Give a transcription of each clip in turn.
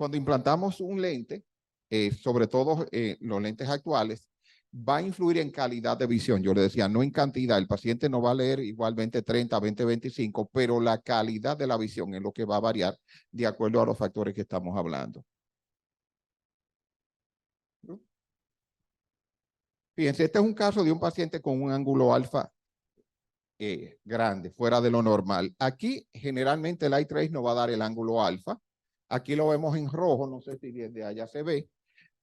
Cuando implantamos un lente, sobre todo los lentes actuales, va a influir en calidad de visión. Yo le decía, no en cantidad. El paciente no va a leer igualmente 30, 20, 25, pero la calidad de la visión es lo que va a variar de acuerdo a los factores que estamos hablando. Fíjense, este es un caso de un paciente con un ángulo alfa grande, fuera de lo normal. Aquí, generalmente, el eye trace no va a dar el ángulo alfa. Aquí lo vemos en rojo, no sé si desde allá se ve,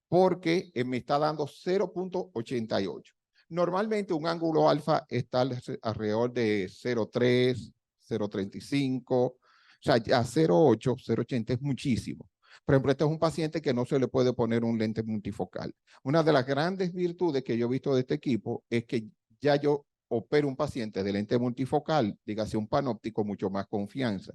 porque me está dando 0.88. Normalmente un ángulo alfa está alrededor de 0.3, 0.35, o sea, ya 0.8, 0.80 es muchísimo. Por ejemplo, este es un paciente que no se le puede poner un lente multifocal. Una de las grandes virtudes que yo he visto de este equipo es que ya yo opero un paciente de lente multifocal, dígase un panóptico, mucho más confianza.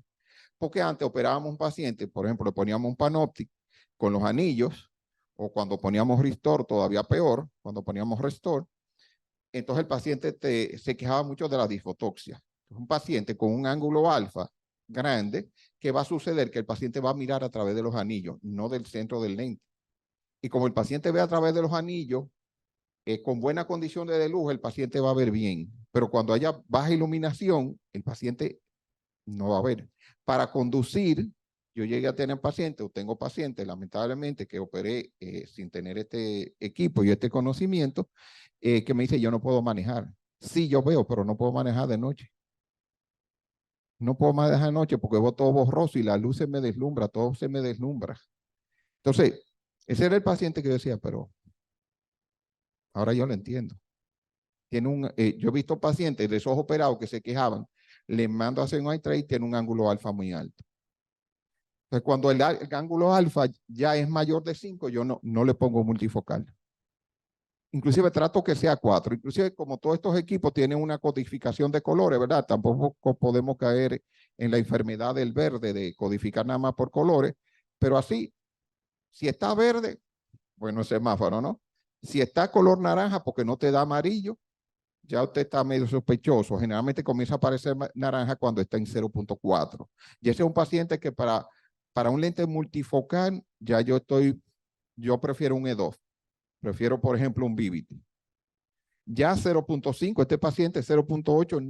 Porque antes operábamos un paciente, por ejemplo, le poníamos un panóptico con los anillos, o cuando poníamos Restore, todavía peor, cuando poníamos Restore, entonces el paciente se quejaba mucho de la disfotoxia. Un paciente con un ángulo alfa grande, ¿qué va a suceder? Que el paciente va a mirar a través de los anillos, no del centro del lente. Y como el paciente ve a través de los anillos, con buena condición de luz, el paciente va a ver bien. Pero cuando haya baja iluminación, el paciente no va a ver. Para conducir, yo llegué a tener pacientes, o tengo pacientes, lamentablemente, que operé sin tener este equipo y este conocimiento, que me dice, yo no puedo manejar. Sí, yo veo, pero no puedo manejar de noche. No puedo manejar de noche porque veo todo borroso y la luz se me deslumbra, todo se me deslumbra. Entonces, ese era el paciente que yo decía, pero ahora yo lo entiendo. Yo he visto pacientes de esos operados que se quejaban, les mando a hacer un eye trace, tiene un ángulo alfa muy alto. Entonces, cuando el ángulo alfa ya es mayor de 5, yo no le pongo multifocal. Inclusive trato que sea 4. Inclusive como todos estos equipos tienen una codificación de colores, ¿verdad? Tampoco podemos caer en la enfermedad del verde de codificar nada más por colores. Pero así, si está verde, bueno, es semáforo, ¿no? Si está color naranja porque no te da amarillo, ya usted está medio sospechoso. Generalmente comienza a aparecer naranja cuando está en 0.4. Y ese es un paciente que para un lente multifocal, ya yo prefiero un E2. Prefiero, por ejemplo, un Vivity. Ya 0.5, este paciente 0.8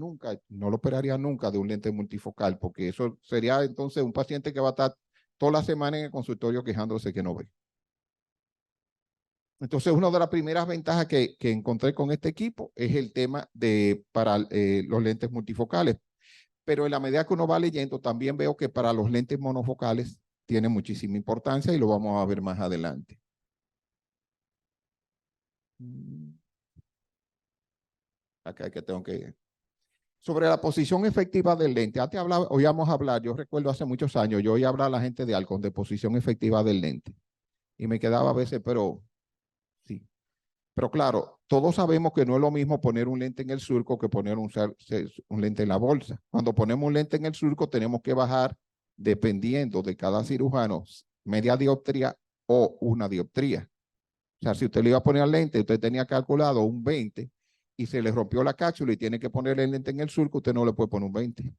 no lo operaría nunca de un lente multifocal, porque eso sería entonces un paciente que va a estar toda la semana en el consultorio quejándose que no ve. Entonces, una de las primeras ventajas que encontré con este equipo es el tema para los lentes multifocales. Pero en la medida que uno va leyendo, también veo que para los lentes monofocales tiene muchísima importancia y lo vamos a ver más adelante. Acá que tengo que... Sobre la posición efectiva del lente. Antes oíamos hablar, yo recuerdo hace muchos años, yo oía hablar a la gente de Alcon de posición efectiva del lente. Y me quedaba a veces, pero sí. Pero claro, todos sabemos que no es lo mismo poner un lente en el surco que poner un lente en la bolsa. Cuando ponemos un lente en el surco, tenemos que bajar, dependiendo de cada cirujano, media dioptría o una dioptría. O sea, si usted le iba a poner lente, usted tenía calculado un 20 y se le rompió la cápsula y tiene que ponerle el lente en el surco, usted no le puede poner un 20.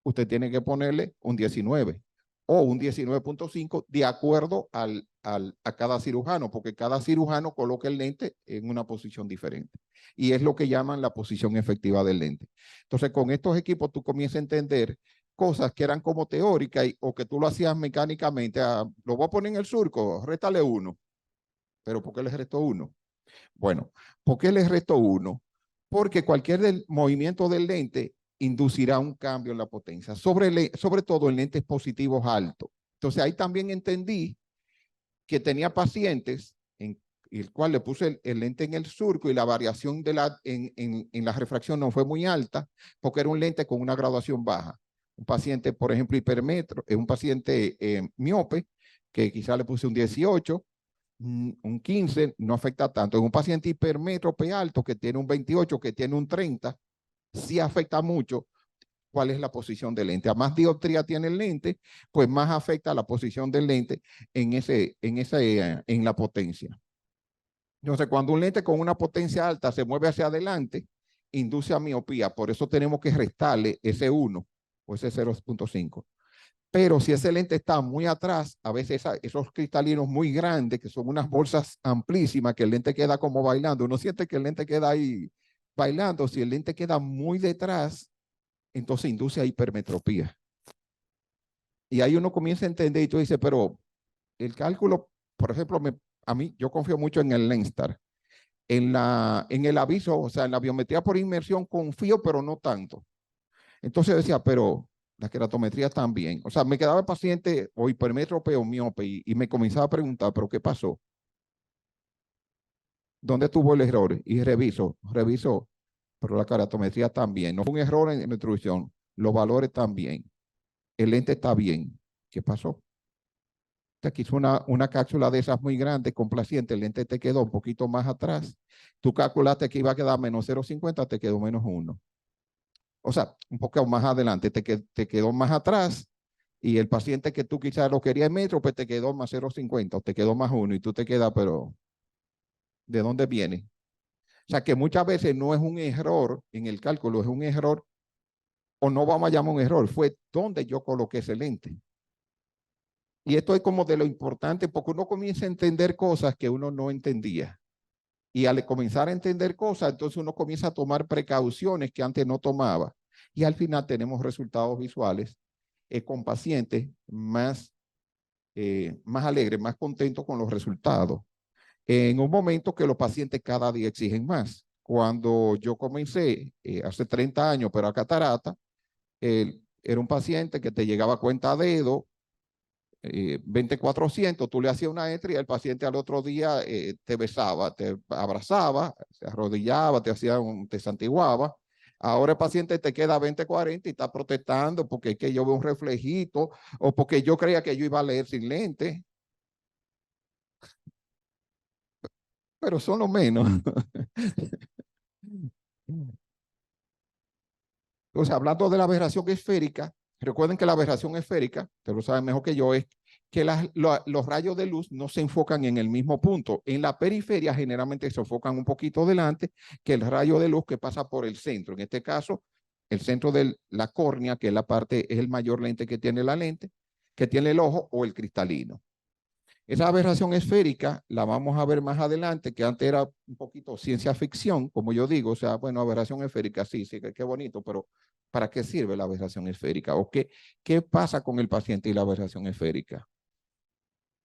Usted tiene que ponerle un 19 o un 19.5 de acuerdo a cada cirujano, porque cada cirujano coloca el lente en una posición diferente. Y es lo que llaman la posición efectiva del lente. Entonces, con estos equipos tú comienzas a entender cosas que eran como teóricas o que tú lo hacías mecánicamente. Lo voy a poner en el surco, réstale 1. ¿Pero por qué le restó 1? Bueno, ¿por qué le restó 1? Porque cualquier movimiento del lente inducirá un cambio en la potencia, sobre todo en lentes positivos altos. Entonces ahí también entendí que tenía pacientes en el cual le puse el lente en el surco y la variación en la refracción no fue muy alta porque era un lente con una graduación baja. Un paciente, por ejemplo, hipermetro, un paciente miope, que quizá le puse un 18, un 15 no afecta tanto. En un paciente hipermétrope alto que tiene un 28, que tiene un 30, sí afecta mucho cuál es la posición del lente. A más dioptría tiene el lente, pues más afecta la posición del lente en la potencia. Entonces, cuando un lente con una potencia alta se mueve hacia adelante, induce a miopía. Por eso tenemos que restarle ese 1 o ese 0.5. Pero si ese lente está muy atrás, a veces esos cristalinos muy grandes, que son unas bolsas amplísimas, que el lente queda como bailando. Uno siente que el lente queda ahí bailando. Si el lente queda muy detrás, entonces induce a hipermetropía. Y ahí uno comienza a entender y tú dices, pero el cálculo, por ejemplo, a mí, yo confío mucho en el Lenstar. En el aviso, o sea, en la biometría por inmersión confío, pero no tanto. Entonces decía, pero la queratometría también. O sea, me quedaba el paciente o hipermétrope o miope y me comenzaba a preguntar, ¿pero qué pasó? ¿Dónde tuvo el error? Y reviso, pero la queratometría también. No fue un error en la introducción. Los valores también. El lente está bien. ¿Qué pasó? Te quiso una cápsula de esas muy grande, complaciente, el lente te quedó un poquito más atrás. Tú calculaste que iba a quedar menos 0,50, te quedó menos 1. O sea, un poco más adelante, te quedó más atrás y el paciente que tú quizás lo querías en metro, pues te quedó más 0,50 o te quedó más 1 y tú te quedas, pero ¿de dónde viene? O sea, que muchas veces no es un error en el cálculo, es un error, o no vamos a llamar un error, fue donde yo coloqué ese lente. Y esto es como de lo importante, porque uno comienza a entender cosas que uno no entendía. Y al comenzar a entender cosas, entonces uno comienza a tomar precauciones que antes no tomaba. Y al final tenemos resultados visuales con pacientes más alegres, más contentos con los resultados. En un momento que los pacientes cada día exigen más. Cuando yo comencé hace 30 años, pero a catarata, era un paciente que te llegaba a cuenta a dedo, 2400, tú le hacías una entry y el paciente al otro día te besaba, te abrazaba, se arrodillaba, te santiguaba. Ahora el paciente te queda 2040 y está protestando porque es que yo veo un reflejito o porque yo creía que yo iba a leer sin lente, pero son lo menos. O sea, hablando de la aberración esférica, recuerden que la aberración esférica, ustedes lo saben mejor que yo, es que los rayos de luz no se enfocan en el mismo punto. En la periferia generalmente se enfocan un poquito delante que el rayo de luz que pasa por el centro. En este caso, el centro de la córnea, que es la parte, es el mayor lente que tiene la lente, que tiene el ojo o el cristalino. Esa aberración esférica la vamos a ver más adelante, que antes era un poquito ciencia ficción, como yo digo, o sea, bueno, aberración esférica, sí, sí, qué bonito, pero ¿para qué sirve la aberración esférica? ¿O qué pasa con el paciente y la aberración esférica?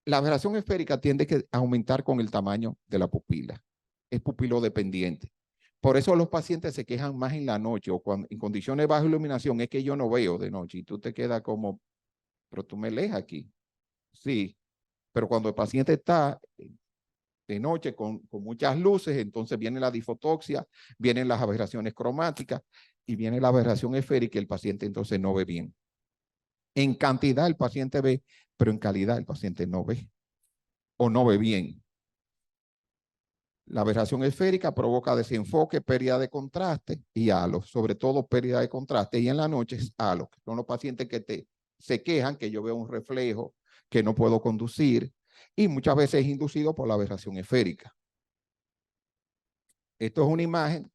La aberración esférica tiende a aumentar con el tamaño de la pupila, es pupilodependiente. Por eso los pacientes se quejan más en la noche o cuando, en condiciones de baja iluminación, es que yo no veo de noche y tú te quedas como, pero tú me lees aquí. Sí, pero cuando el paciente está de noche con muchas luces, entonces viene la difotoxia, vienen las aberraciones cromáticas y viene la aberración esférica y el paciente entonces no ve bien. En cantidad el paciente ve, pero en calidad el paciente no ve o no ve bien. La aberración esférica provoca desenfoque, pérdida de contraste y halo, sobre todo pérdida de contraste. Y en la noche es halo, que son los pacientes que se quejan que yo veo un reflejo, que no puedo conducir, y muchas veces es inducido por la aberración esférica. Esto es una imagen.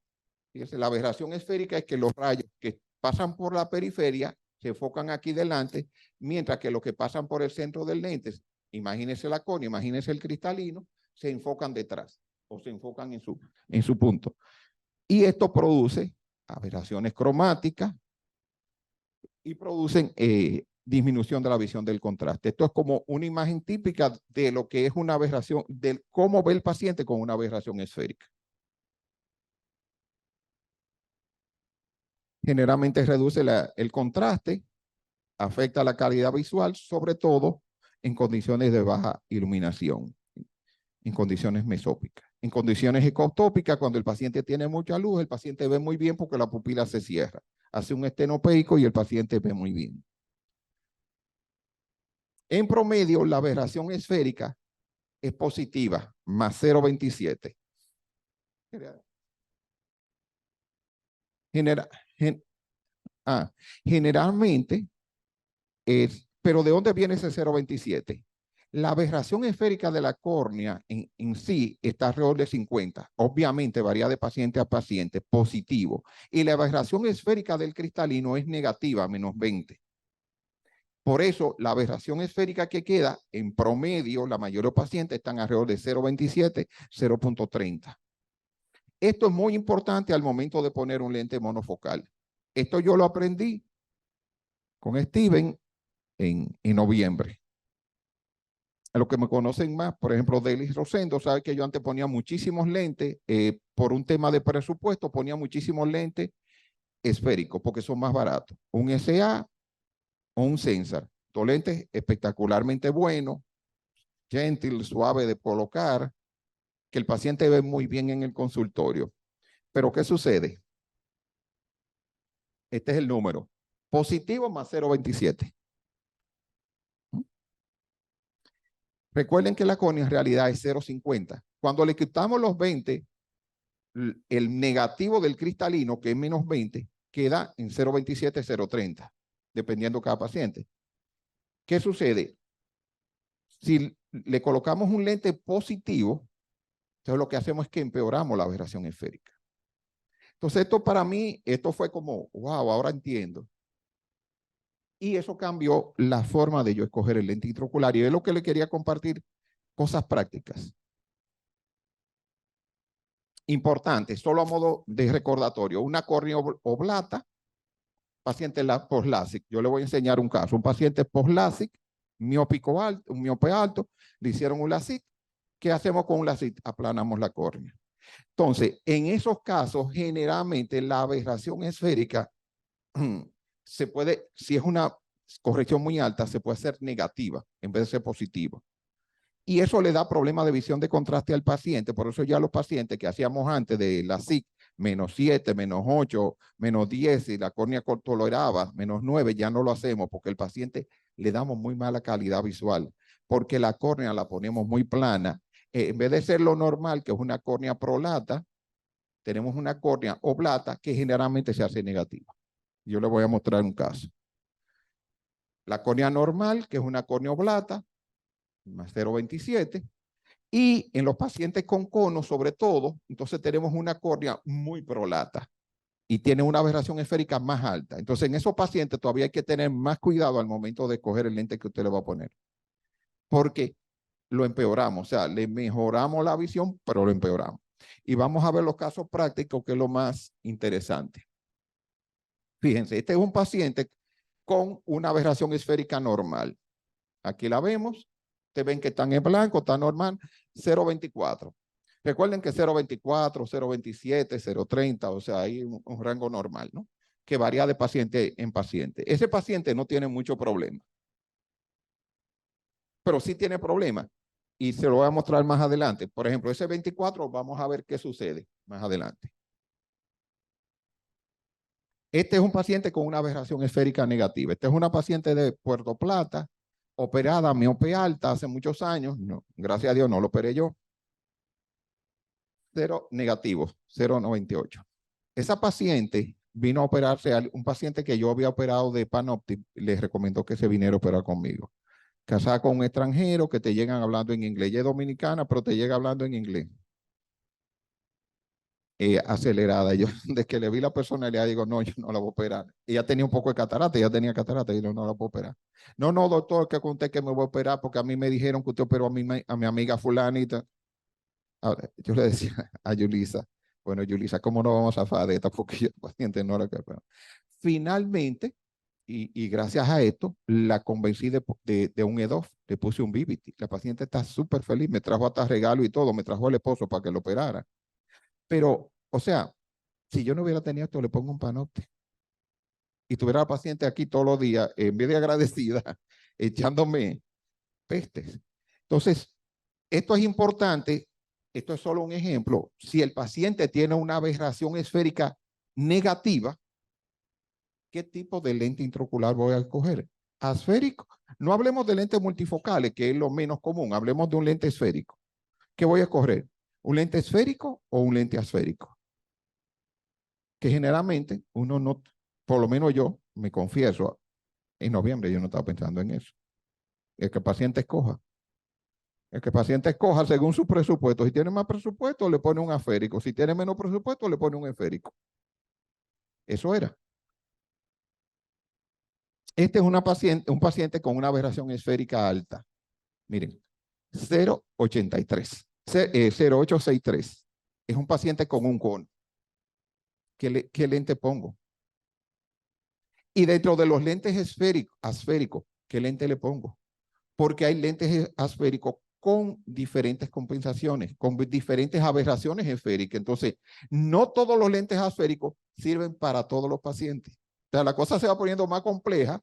Fíjense, la aberración esférica es que los rayos que pasan por la periferia se enfocan aquí delante, mientras que los que pasan por el centro del lente, imagínense la córnea, imagínense el cristalino, se enfocan detrás o se enfocan en su punto. Y esto produce aberraciones cromáticas y producen disminución de la visión del contraste. Esto es como una imagen típica de lo que es una aberración, de cómo ve el paciente con una aberración esférica. Generalmente reduce el contraste, afecta la calidad visual, sobre todo en condiciones de baja iluminación, en condiciones mesópicas. En condiciones ectópicas, cuando el paciente tiene mucha luz, el paciente ve muy bien porque la pupila se cierra. Hace un estenopeico y el paciente ve muy bien. En promedio, la aberración esférica es positiva, más 0,27. Genera, gen, generalmente pero ¿de dónde viene ese 0,27? La aberración esférica de la córnea en sí está alrededor de 50. Obviamente varía de paciente a paciente, positivo. Y la aberración esférica del cristalino es negativa, menos 20. Por eso, la aberración esférica que queda, en promedio, la mayoría de los pacientes están alrededor de 0.27, 0.30. Esto es muy importante al momento de poner un lente monofocal. Esto yo lo aprendí con Steven en noviembre. A los que me conocen más, por ejemplo, Delis Rosendo, sabe que yo antes ponía muchísimos lentes, por un tema de presupuesto, ponía muchísimos lentes esféricos porque son más baratos. Un SA o un Sensor. Dos lentes espectacularmente buenos, gentil, suave de colocar, que el paciente ve muy bien en el consultorio. Pero ¿qué sucede? Este es el número. Positivo más 0.27. Recuerden que la córnea en realidad es 0.50. Cuando le quitamos los 20, el negativo del cristalino, que es menos 20, queda en 0.27, 0.30, dependiendo cada paciente. ¿Qué sucede? Si le colocamos un lente positivo, entonces lo que hacemos es que empeoramos la aberración esférica. Entonces esto para mí, esto fue como, wow, ahora entiendo. Y eso cambió la forma de yo escoger el lente intraocular. Y es lo que le quería compartir, cosas prácticas. Importante, solo a modo de recordatorio, una córnea oblata, paciente post-LASIK. Yo le voy a enseñar un caso. Un paciente post-LASIK, miópico alto, un miope alto, le hicieron un LASIK. ¿Qué hacemos con un LASIK? Aplanamos la córnea. Entonces, en esos casos, generalmente la aberración esférica se puede, si es una corrección muy alta, se puede hacer negativa en vez de ser positiva. Y eso le da problemas de visión de contraste al paciente. Por eso ya los pacientes que hacíamos antes de la SIC, -7, -8, -10, y la córnea toleraba, -9, ya no lo hacemos porque el paciente le damos muy mala calidad visual, porque la córnea la ponemos muy plana. En vez de ser lo normal, que es una córnea prolata, tenemos una córnea oblata que generalmente se hace negativa. Yo le voy a mostrar un caso. La córnea normal, que es una córnea oblata, más 0.27, y en los pacientes con cono, sobre todo, entonces tenemos una córnea muy prolata y tiene una aberración esférica más alta. Entonces, en esos pacientes todavía hay que tener más cuidado al momento de escoger el lente que usted le va a poner, porque lo empeoramos, o sea, le mejoramos la visión, pero lo empeoramos. Y vamos a ver los casos prácticos, que es lo más interesante. Fíjense, este es un paciente con una aberración esférica normal. Aquí la vemos. Ustedes ven que están en blanco, está normal, 0.24. Recuerden que 0.24, 0.27, 0.30, o sea, hay un rango normal, ¿no? Que varía de paciente en paciente. Ese paciente no tiene mucho problema, pero sí tiene problema. Y se lo voy a mostrar más adelante. Por ejemplo, ese 24, vamos a ver qué sucede más adelante. Este es un paciente con una aberración esférica negativa. Este es una paciente de Puerto Plata, operada, miope alta, hace muchos años. No, gracias a Dios no lo operé yo. 0 negativo, 0.98. Esa paciente vino a operarse, un paciente que yo había operado de Panoptic, les recomendó que se viniera a operar conmigo. Casada con un extranjero que te llegan hablando en inglés. Ella es dominicana, pero te llega hablando en inglés. Acelerada. Yo, desde que le vi la personalidad, digo, no, yo no la voy a operar. Ella tenía un poco de catarata, ella tenía catarata, y no la puedo operar. No, no, doctor, que conté que me voy a operar porque a mí me dijeron que usted operó a mi amiga fulanita. Ahora, yo le decía a Yulisa, bueno, Yulisa, ¿cómo no vamos a zafar de esta? Porque yo, paciente, no la que. Bueno. Finalmente, y gracias a esto, la convencí de un EDOF, le puse un Vivity. La paciente está súper feliz, me trajo hasta regalo y todo, me trajo el esposo para que lo operara. Pero, o sea, si yo no hubiera tenido esto, le pongo un Panoptic. Y tuviera la paciente aquí todos los días, en vez de agradecida, echándome pestes. Entonces, esto es importante. Esto es solo un ejemplo. Si el paciente tiene una aberración esférica negativa, ¿qué tipo de lente intraocular voy a escoger? ¿Asférico? No hablemos de lentes multifocales, que es lo menos común. Hablemos de un lente esférico. ¿Qué voy a escoger? ¿Un lente esférico o un lente asférico? Que generalmente uno no, por lo menos yo, me confieso, en noviembre yo no estaba pensando en eso. Es que el paciente escoja. El que el paciente escoja según su presupuesto. Si tiene más presupuesto, le pone un asférico. Si tiene menos presupuesto, le pone un esférico. Eso era. Este es un paciente con una aberración esférica alta. Miren, 0,83, 0,863. Es un paciente con un cono. ¿Qué lente pongo? Y dentro de los lentes asféricos, ¿qué lente le pongo? Porque hay lentes asféricos con diferentes compensaciones, con diferentes aberraciones esféricas. Entonces, no todos los lentes asféricos sirven para todos los pacientes. O sea, la cosa se va poniendo más compleja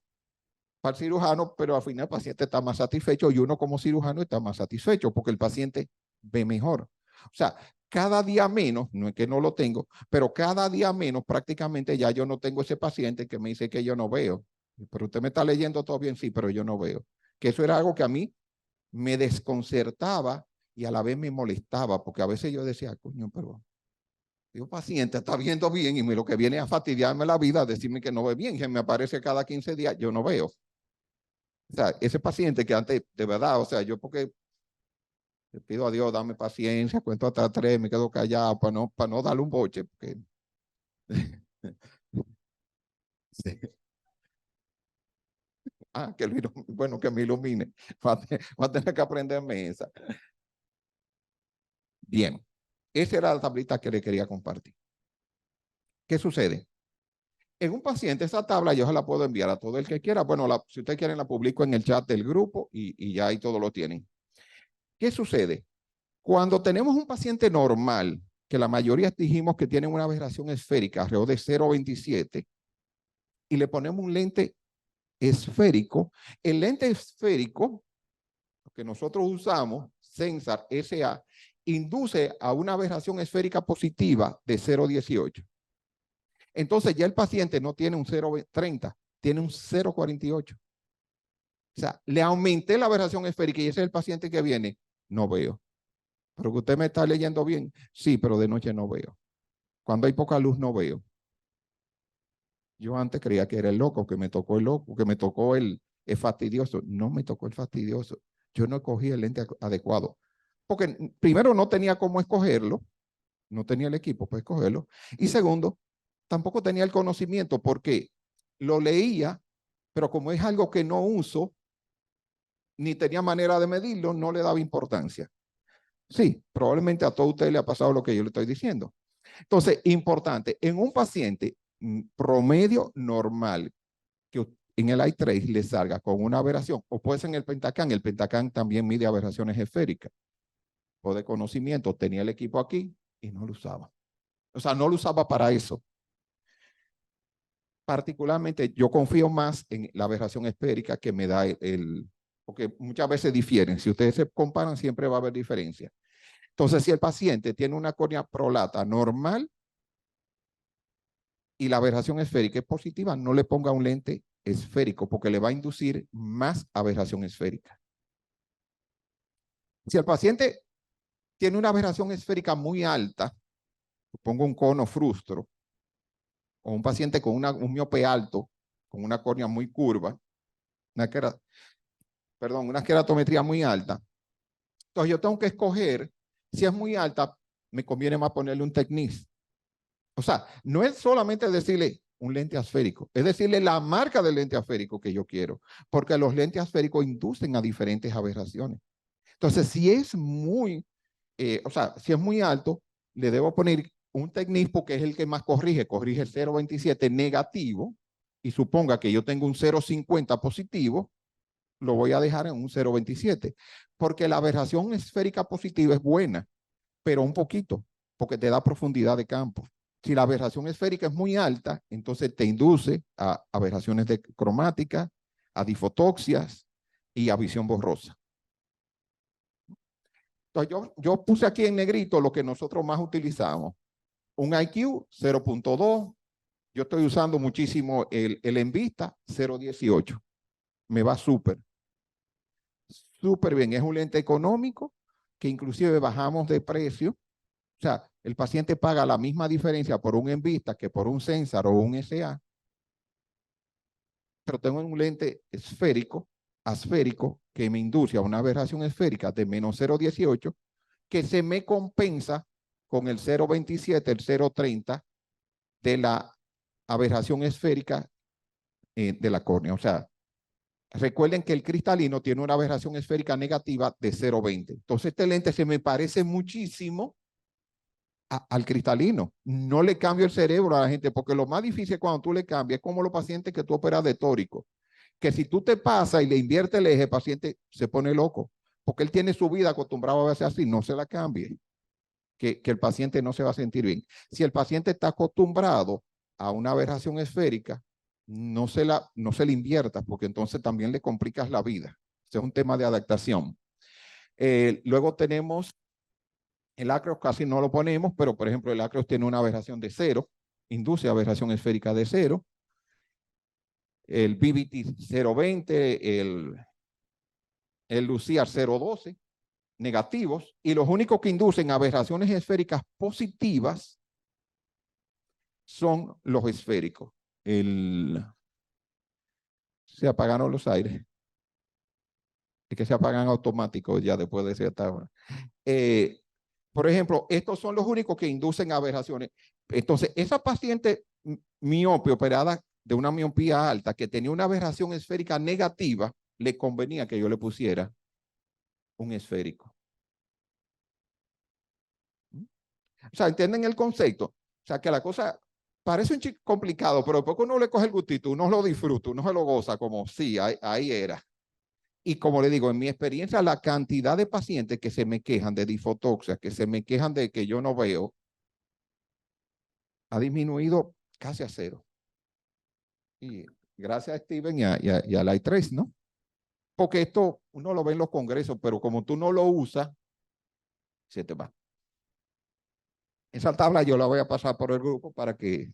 para el cirujano, pero al final el paciente está más satisfecho y uno como cirujano está más satisfecho porque el paciente ve mejor. O sea, cada día menos, no es que no lo tengo, pero cada día menos prácticamente ya yo no tengo ese paciente que me dice que yo no veo. Pero usted me está leyendo todo bien, sí, pero yo no veo. Que eso era algo que a mí me desconcertaba y a la vez me molestaba, porque a veces yo decía, coño, pero el paciente está viendo bien y lo que viene a fastidiarme la vida, a decirme que no ve bien, que me aparece cada 15 días, yo no veo. O sea, ese paciente que antes, de verdad, o sea, yo porque le pido a Dios, dame paciencia, cuento hasta 3, me quedo callado para no darle un boche. Porque... sí. Ah, bueno, que me ilumine. Va a tener que aprenderme esa. Bien, esa era la tablita que le quería compartir. ¿Qué sucede? En un paciente, esa tabla yo se la puedo enviar a todo el que quiera. Bueno, si ustedes quieren, la publico en el chat del grupo y ya ahí todo lo tienen. ¿Qué sucede? Cuando tenemos un paciente normal, que la mayoría dijimos que tienen una aberración esférica alrededor de 0,27, y le ponemos un lente esférico, el lente esférico que nosotros usamos, Sensar SA, induce a una aberración esférica positiva de 0,18. Entonces ya el paciente no tiene un 0,30, tiene un 0,48. O sea, le aumenté la aberración esférica y ese es el paciente que viene. No veo. Pero que usted me está leyendo bien. Sí, pero de noche no veo. Cuando hay poca luz no veo. Yo antes creía que era el loco, que me tocó el loco, que me tocó el fastidioso. No me tocó el fastidioso. Yo no escogí el lente adecuado. Porque primero no tenía cómo escogerlo, no tenía el equipo para escogerlo. Y segundo, tampoco tenía el conocimiento porque lo leía, pero como es algo que no uso, ni tenía manera de medirlo, no le daba importancia. Sí, probablemente a todo usted le ha pasado lo que yo le estoy diciendo. Entonces, importante, en un paciente promedio normal que en el i3 le salga con una aberración, o puede ser en el Pentacam también mide aberraciones esféricas, o de conocimiento, tenía el equipo aquí y no lo usaba. O sea, no lo usaba para eso. Particularmente, yo confío más en la aberración esférica que me da porque muchas veces difieren. Si ustedes se comparan, siempre va a haber diferencia. Entonces, si el paciente tiene una córnea prolata normal y la aberración esférica es positiva, no le ponga un lente esférico porque le va a inducir más aberración esférica. Si el paciente tiene una aberración esférica muy alta, pongo un cono frustro, o un paciente con un miope alto, con una córnea muy curva, una queratometría muy alta, entonces yo tengo que escoger, si es muy alta, me conviene más ponerle un Tecnis. O sea, no es solamente decirle un lente asférico, es decirle la marca del lente asférico que yo quiero, porque los lentes asféricos inducen a diferentes aberraciones. Entonces, si es si es muy alto, le debo poner un Tecnis porque es el que más corrige el 0,27 negativo, y suponga que yo tengo un 0,50 positivo, lo voy a dejar en un 0,27, porque la aberración esférica positiva es buena, pero un poquito, porque te da profundidad de campo. Si la aberración esférica es muy alta, entonces te induce a aberraciones cromáticas, a difotoxias y a visión borrosa. Entonces yo puse aquí en negrito lo que nosotros más utilizamos. Un IQ 0,2. Yo estoy usando muchísimo el Envista 0,18. Me va súper bien. Es un lente económico que inclusive bajamos de precio. O sea, el paciente paga la misma diferencia por un Envista que por un Sensar o un SA, pero tengo un lente asférico, que me induce a una aberración esférica de menos 0,18, que se me compensa con el 0,27, el 0,30 de la aberración esférica de la córnea. O sea, recuerden que el cristalino tiene una aberración esférica negativa de 0,20. Entonces, este lente se me parece muchísimo al cristalino. No le cambio el cerebro a la gente, porque lo más difícil cuando tú le cambias es como los pacientes que tú operas de tórico, que si tú te pasas y le inviertes el eje, el paciente se pone loco, porque él tiene su vida acostumbrado a verse así, no se la cambie, que el paciente no se va a sentir bien. Si el paciente está acostumbrado a una aberración esférica, no se le invierta, porque entonces también le complicas la vida. Ese es un tema de adaptación. Luego tenemos el acros, casi no lo ponemos, pero por ejemplo el acros tiene una aberración de 0, induce aberración esférica de 0. El BBT 0,20, el Luciar 0,12, negativos, y los únicos que inducen aberraciones esféricas positivas son los esféricos. Se apagaron los aires. Es que se apagan automáticos ya después de cierta hora. Por ejemplo, estos son los únicos que inducen aberraciones. Entonces, esa paciente miope operada de una miopía alta que tenía una aberración esférica negativa, le convenía que yo le pusiera un esférico. O sea, ¿entienden el concepto? O sea, que la cosa parece un chico complicado, pero después uno le coge el gustito, uno lo disfruta, uno se lo goza como, sí, ahí era. Y como le digo, en mi experiencia, la cantidad de pacientes que se me quejan de disfotoxia, que se me quejan de que yo no veo, ha disminuido casi a 0. Y gracias a Steven y a Light Trace, ¿no? Porque esto uno lo ve en los congresos, pero como tú no lo usas, se te va. Esa tabla yo la voy a pasar por el grupo para que,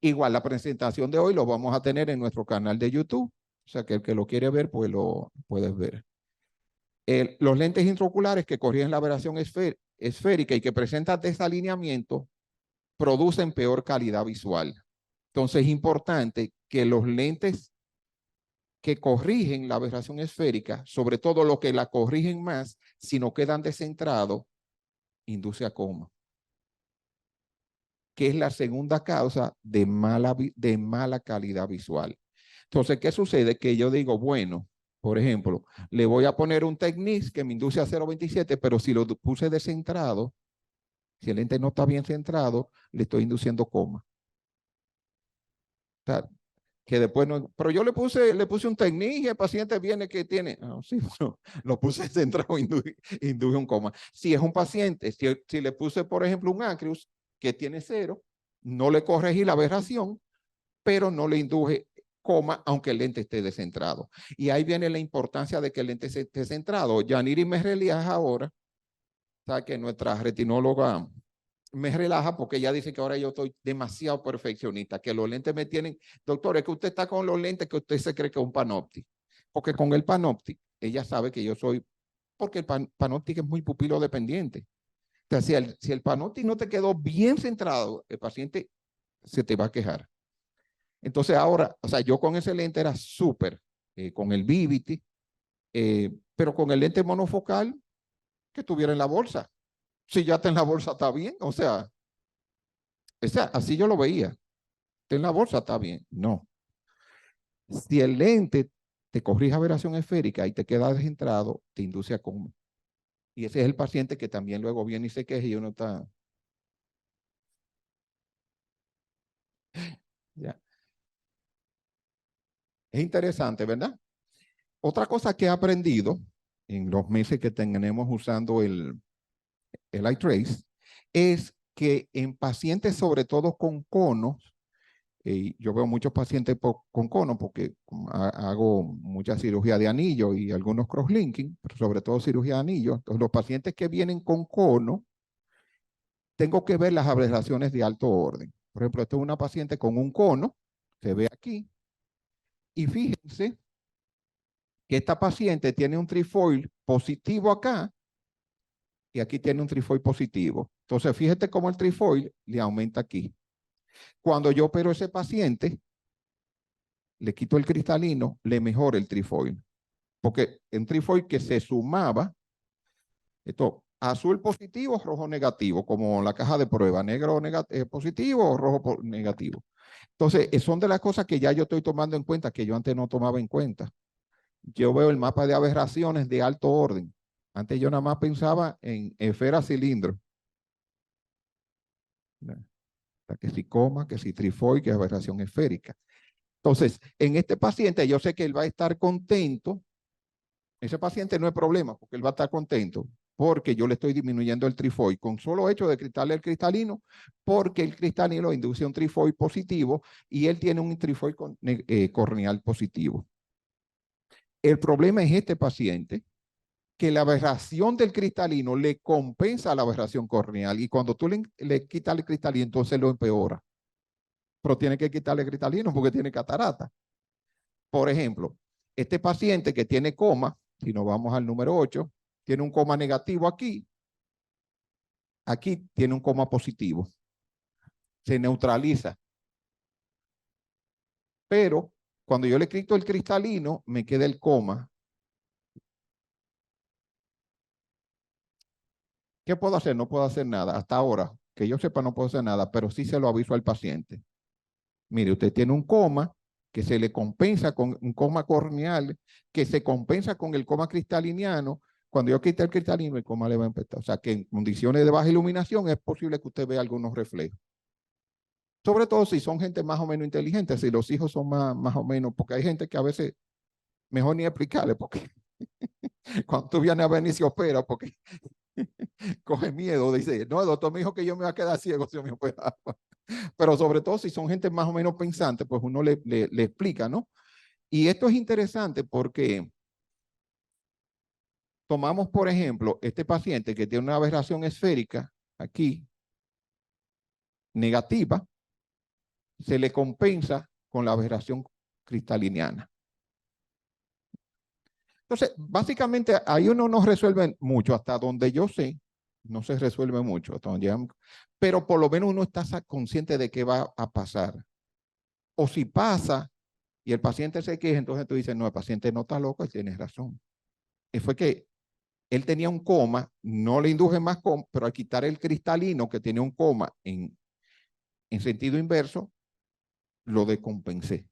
igual la presentación de hoy lo vamos a tener en nuestro canal de YouTube. O sea que el que lo quiere ver, pues lo puedes ver. Los lentes intraoculares que corrigen la aberración esférica y que presentan desalineamiento producen peor calidad visual. Entonces es importante que los lentes que corrigen la aberración esférica, sobre todo los que la corrigen más, si no quedan descentrados, induce a coma, que es la segunda causa de mala calidad visual. Entonces, ¿qué sucede? Que yo digo, bueno, por ejemplo, le voy a poner un Technics que me induce a 0,27, pero si lo puse descentrado, si el lente no está bien centrado, le estoy induciendo coma. O sea, que después no, pero yo le puse un Technics y el paciente viene que tiene, sí, bueno, lo puse centrado, induce un coma. Si es un paciente, si le puse, por ejemplo, un Acreus que tiene 0, no le corregí la aberración, pero no le induje coma, aunque el lente esté descentrado. Y ahí viene la importancia de que el lente esté centrado. Yaniri me relaja ahora, sabe que nuestra retinóloga me relaja porque ella dice que ahora yo estoy demasiado perfeccionista, que los lentes me tienen, doctor, es que usted está con los lentes que usted se cree que es un Panoptic, porque con el Panoptic, ella sabe que yo soy, porque el Panoptic es muy pupilo dependiente. O sea, si el Panoptic no te quedó bien centrado, el paciente se te va a quejar. Entonces ahora, o sea, yo con ese lente era súper, con el Vivity, pero con el lente monofocal que tuviera en la bolsa. Si ya está en la bolsa, está bien. O sea, así yo lo veía. Está en la bolsa, está bien. No. Si el lente te corrige aberración esférica y te queda descentrado, te induce a coma. Y ese es el paciente que también luego viene y se queja y uno está... Ya. Es interesante, ¿verdad? Otra cosa que he aprendido en los meses que tenemos usando el iTrace es que en pacientes, sobre todo con conos, yo veo muchos pacientes con conos porque hago mucha cirugía de anillo y algunos crosslinking, pero sobre todo cirugía de anillo. Entonces, los pacientes que vienen con cono, tengo que ver las aberraciones de alto orden. Por ejemplo, esta es una paciente con un cono, se ve aquí, y fíjense que esta paciente tiene un trifoil positivo acá y aquí tiene un trifoil positivo. Entonces, fíjate cómo el trifoil le aumenta aquí. Cuando yo opero a ese paciente, le quito el cristalino, le mejora el trifoil. Porque en trifoil que se sumaba, esto, azul positivo, rojo negativo, como la caja de prueba, negro positivo o rojo negativo. Entonces, son de las cosas que ya yo estoy tomando en cuenta, que yo antes no tomaba en cuenta. Yo veo el mapa de aberraciones de alto orden. Antes yo nada más pensaba en esfera cilindro. Que si coma, que si trifoide, que aberración esférica. Entonces, en este paciente yo sé que él va a estar contento. Ese paciente no es problema porque él va a estar contento porque yo le estoy disminuyendo el trifoide con solo hecho de quitarle el cristalino, porque el cristalino induce un trifoide positivo y él tiene un trifoide corneal positivo. El problema es este paciente, que la aberración del cristalino le compensa la aberración corneal y cuando tú le quitas el cristalino, entonces lo empeora. Pero tiene que quitarle el cristalino porque tiene catarata. Por ejemplo, este paciente que tiene coma, si nos vamos al número 8, tiene un coma negativo aquí, aquí tiene un coma positivo. Se neutraliza. Pero cuando yo le quito el cristalino, me queda el coma. ¿Qué puedo hacer? No puedo hacer nada. Hasta ahora, que yo sepa, no puedo hacer nada, pero sí se lo aviso al paciente. Mire, usted tiene un coma que se le compensa con un coma corneal, que se compensa con el coma cristaliniano. Cuando yo quite el cristalino, el coma le va a empezar. O sea, que en condiciones de baja iluminación es posible que usted vea algunos reflejos. Sobre todo si son gente más o menos inteligente, si los hijos son más o menos, porque hay gente que a veces mejor ni explicarle, porque cuando tú vienes a ver ni se opera, porque coge miedo, dice, no, el doctor me dijo que yo me voy a quedar ciego si yo me operaba. Pero sobre todo si son gente más o menos pensante, pues uno le explica, ¿no? Y esto es interesante porque tomamos, por ejemplo, este paciente que tiene una aberración esférica aquí, negativa, se le compensa con la aberración cristaliniana. Entonces, básicamente ahí uno no resuelve mucho, hasta donde yo sé, no se resuelve mucho, hasta donde llegamos, pero por lo menos uno está consciente de qué va a pasar. O si pasa y el paciente se queja, entonces tú dices, no, el paciente no está loco y tienes razón. Y fue que él tenía un coma, no le induje más coma, pero al quitar el cristalino que tiene un coma en sentido inverso, lo decompensé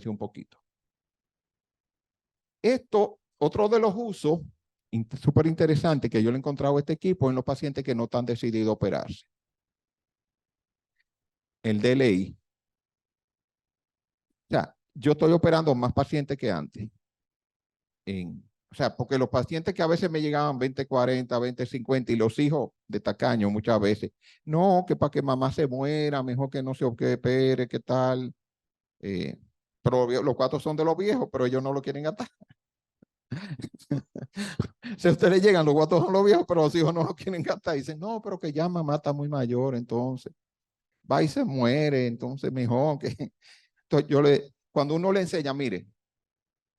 un poquito. Esto, otro de los usos súper interesante que yo le he encontrado a este equipo en los pacientes que no están decididos a operarse. El DLI. O sea, yo estoy operando más pacientes que antes. O sea, porque los pacientes que a veces me llegaban 20-40, 20-50 y los hijos de tacaño muchas veces, no, que para que mamá se muera, mejor que no se opere, qué tal. Pero los 4 son de los viejos, pero ellos no lo quieren gastar. Si a ustedes llegan, los 4 son los viejos, pero los hijos no lo quieren gastar. Dicen, no, pero que ya mamá está muy mayor, entonces va y se muere, entonces mejor que. Entonces cuando uno le enseña, mire,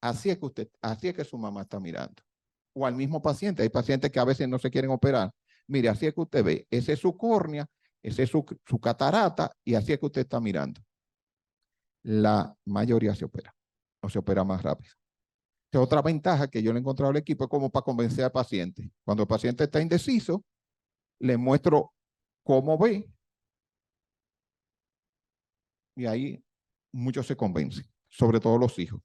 así es que su mamá está mirando. O al mismo paciente, hay pacientes que a veces no se quieren operar. Mire, así es que usted ve, esa es su córnea, esa es su catarata, y así es que usted está mirando. La mayoría se opera, o se opera más rápido. Otra ventaja que yo le he encontrado al equipo es como para convencer al paciente. Cuando el paciente está indeciso, le muestro cómo ve y ahí muchos se convencen, sobre todo los hijos.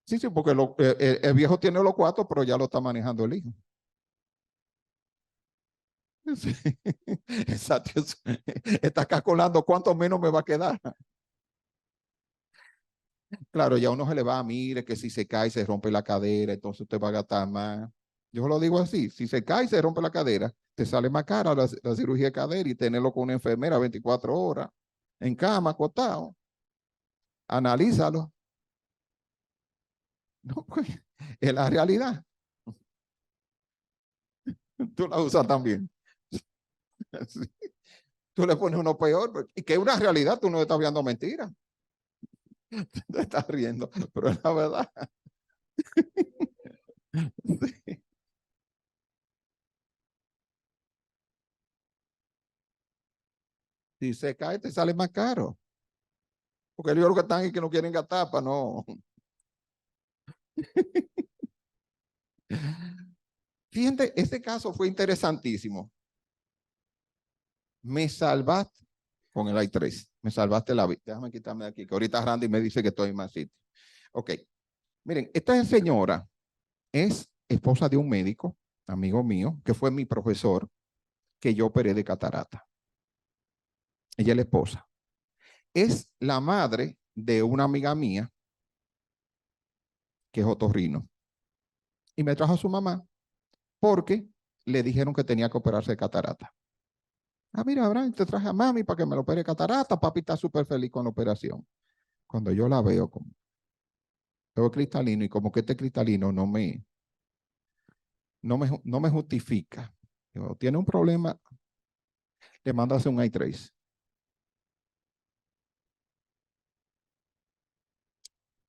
Sí, sí, porque el viejo tiene los 4, pero ya lo está manejando el hijo. Sí, exacto. Está calculando cuánto menos me va a quedar. Claro, ya uno se le va a mire que si se cae se rompe la cadera, entonces usted va a gastar más. Yo lo digo así, si se cae y se rompe la cadera, te sale más cara la cirugía de cadera y tenerlo con una enfermera 24 horas, en cama, acostado. Analízalo. No, pues, es la realidad. Tú la usas también. Sí. Tú le pones uno peor, y que es una realidad, tú no estás viendo mentiras. Te estás riendo, pero es la verdad. Sí. Si se cae, te sale más caro. Porque ellos lo que están y que no quieren gastar para no. Fíjate, este caso fue interesantísimo. Me salvaste. con el i3. Me salvaste la vida. Déjame quitarme de aquí, que ahorita Randy me dice que estoy en más sitio. Ok. Miren, esta señora es esposa de un médico, amigo mío, que fue mi profesor, que yo operé de catarata. Ella es la esposa. Es la madre de una amiga mía, que es otorrino. Y me trajo a su mamá porque le dijeron que tenía que operarse de catarata. Ah, mira, Abraham, te traje a mami para que me lo opere catarata. Papi está súper feliz con la operación. Cuando yo la veo, como, veo cristalino y como que este cristalino no me justifica. Digo, tiene un problema, le mando a hacer un i3.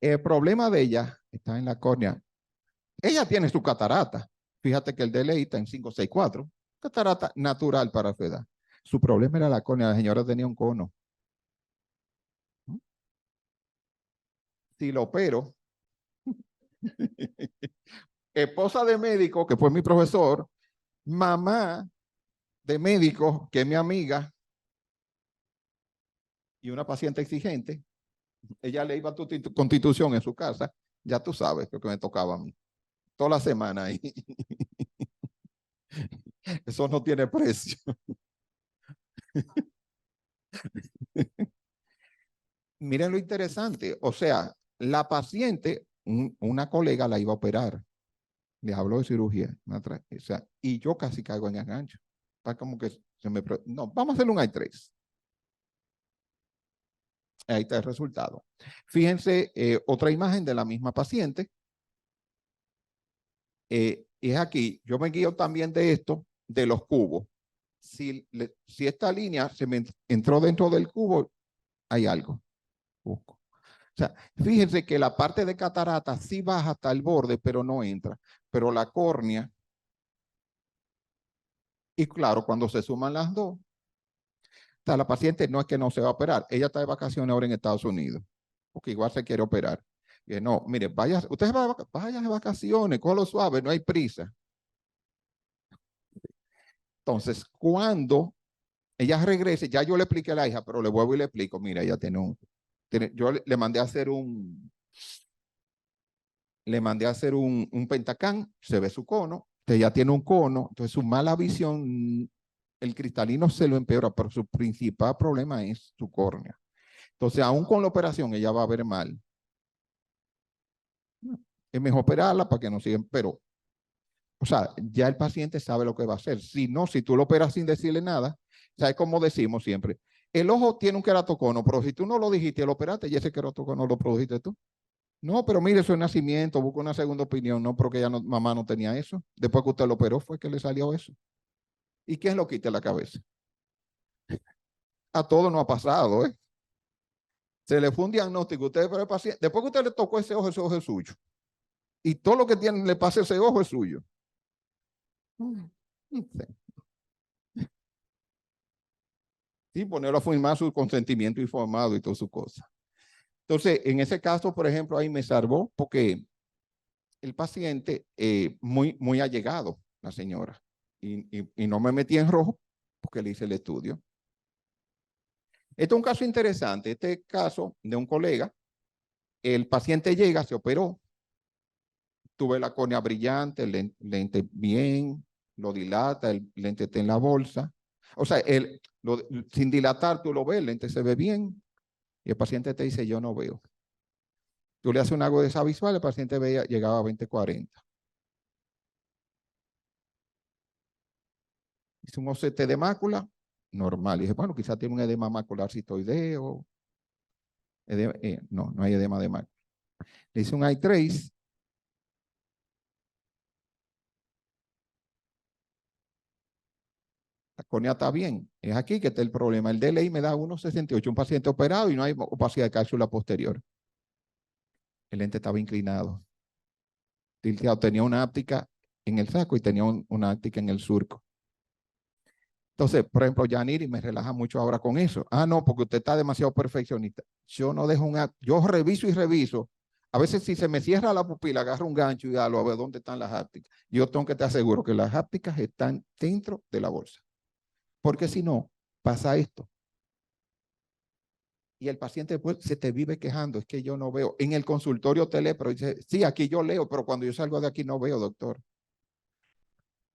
El problema de ella está en la córnea. Ella tiene su catarata. Fíjate que el DLI está en 564. Catarata natural para su edad. Su problema era la córnea. La señora tenía un cono. Si lo opero, esposa de médico, que fue mi profesor, mamá de médico, que es mi amiga, y una paciente exigente, ella le iba a tu constitución en su casa, ya tú sabes lo que me tocaba a mí, toda la semana ahí. Eso no tiene precio. Miren lo interesante, o sea, la paciente, una colega la iba a operar, le habló de cirugía, o sea, y yo casi caigo en engancho. Está como que se me... No, vamos a hacerle un i3. Ahí está el resultado. Fíjense, otra imagen de la misma paciente. Es aquí, yo me guío también de esto, de los cubos. Si esta línea se me entró dentro del cubo, hay algo. Busco. O sea, fíjense que la parte de catarata sí baja hasta el borde, pero no entra. Pero la córnea, y claro, cuando se suman las dos, o sea, la paciente no es que no se va a operar, ella está de vacaciones ahora en Estados Unidos, porque igual se quiere operar. Y no, mire, vaya, usted vaya de vacaciones, cógelo suave, no hay prisa. Entonces, cuando ella regrese, ya yo le expliqué a la hija, pero le vuelvo y le explico, mira, ella yo le mandé a hacer un pentacán, se ve su cono, usted ya tiene un cono, entonces su mala visión, el cristalino se lo empeora, pero su principal problema es su córnea. Entonces, aún con la operación, ella va a ver mal. Es mejor operarla para que no sigan, pero, o sea, ya el paciente sabe lo que va a hacer. Si no, si tú lo operas sin decirle nada, ¿sabes cómo decimos siempre? El ojo tiene un queratocono, pero si tú no lo dijiste, lo operaste y ese queratocono lo produjiste tú. No, pero mire, eso es nacimiento, busca una segunda opinión, no, porque mamá no tenía eso. Después que usted lo operó fue que le salió eso. ¿Y quién lo quita la cabeza? A todo no ha pasado, ¿eh? Se le fue un diagnóstico, usted pero el paciente, después que usted le tocó ese ojo es suyo. Y todo lo que tiene, le pasa ese ojo es suyo. Sí, ponerlo a firmar su consentimiento informado y todas sus cosas. Entonces, en ese caso, por ejemplo, ahí me salvó porque el paciente, muy allegado, la señora, y no me metí en rojo porque le hice el estudio. Este es un caso interesante, este caso de un colega, el paciente llega, se operó, tuve la córnea brillante, el lente bien, lo dilata, el lente está en la bolsa. O sea, sin dilatar tú lo ves, el lente se ve bien y el paciente te dice, yo no veo. Tú le haces una agudeza visual, el paciente llegaba a 20/40. Hice un OCT de mácula, normal. Y dije, bueno, quizás tiene un edema macular citoideo. No hay edema de mácula. Le hice un eye trace. La córnea está bien. Es aquí que está el problema. El DLI me da 1,68, un paciente operado y no hay opacidad de cápsula posterior. El lente estaba inclinado. Tilteado. Tenía una áptica en el saco y tenía una áptica en el surco. Entonces, por ejemplo, Yaniri me relaja mucho ahora con eso. Ah, no, porque usted está demasiado perfeccionista. Yo no dejo yo reviso y reviso. A veces si se me cierra la pupila, agarro un gancho y hablo a ver dónde están las ápticas. Yo tengo que estar seguro que las ápticas están dentro de la bolsa. Porque si no, pasa esto. Y el paciente después se te vive quejando, es que yo no veo. En el consultorio te lee, pero dice, sí, aquí yo leo, pero cuando yo salgo de aquí no veo, doctor.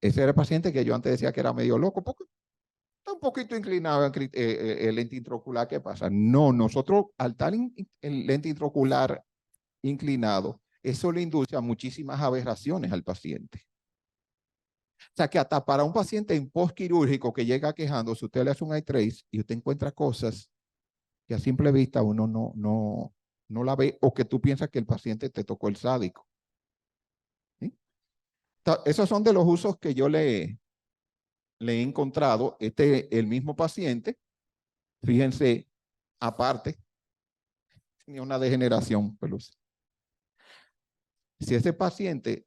Ese era el paciente que yo antes decía que era medio loco, porque está un poquito inclinado el lente intraocular. ¿Qué pasa? No, nosotros al estar el lente intraocular inclinado, eso le induce a muchísimas aberraciones al paciente. O sea que hasta para un paciente en postquirúrgico que llega quejando, si usted le hace un eye trace y usted encuentra cosas que a simple vista uno no la ve, o que tú piensas que el paciente te tocó el sádico. ¿Sí? Esos son de los usos que yo le he encontrado. El mismo paciente, fíjense, aparte, tenía una degeneración pelusa. Si ese paciente,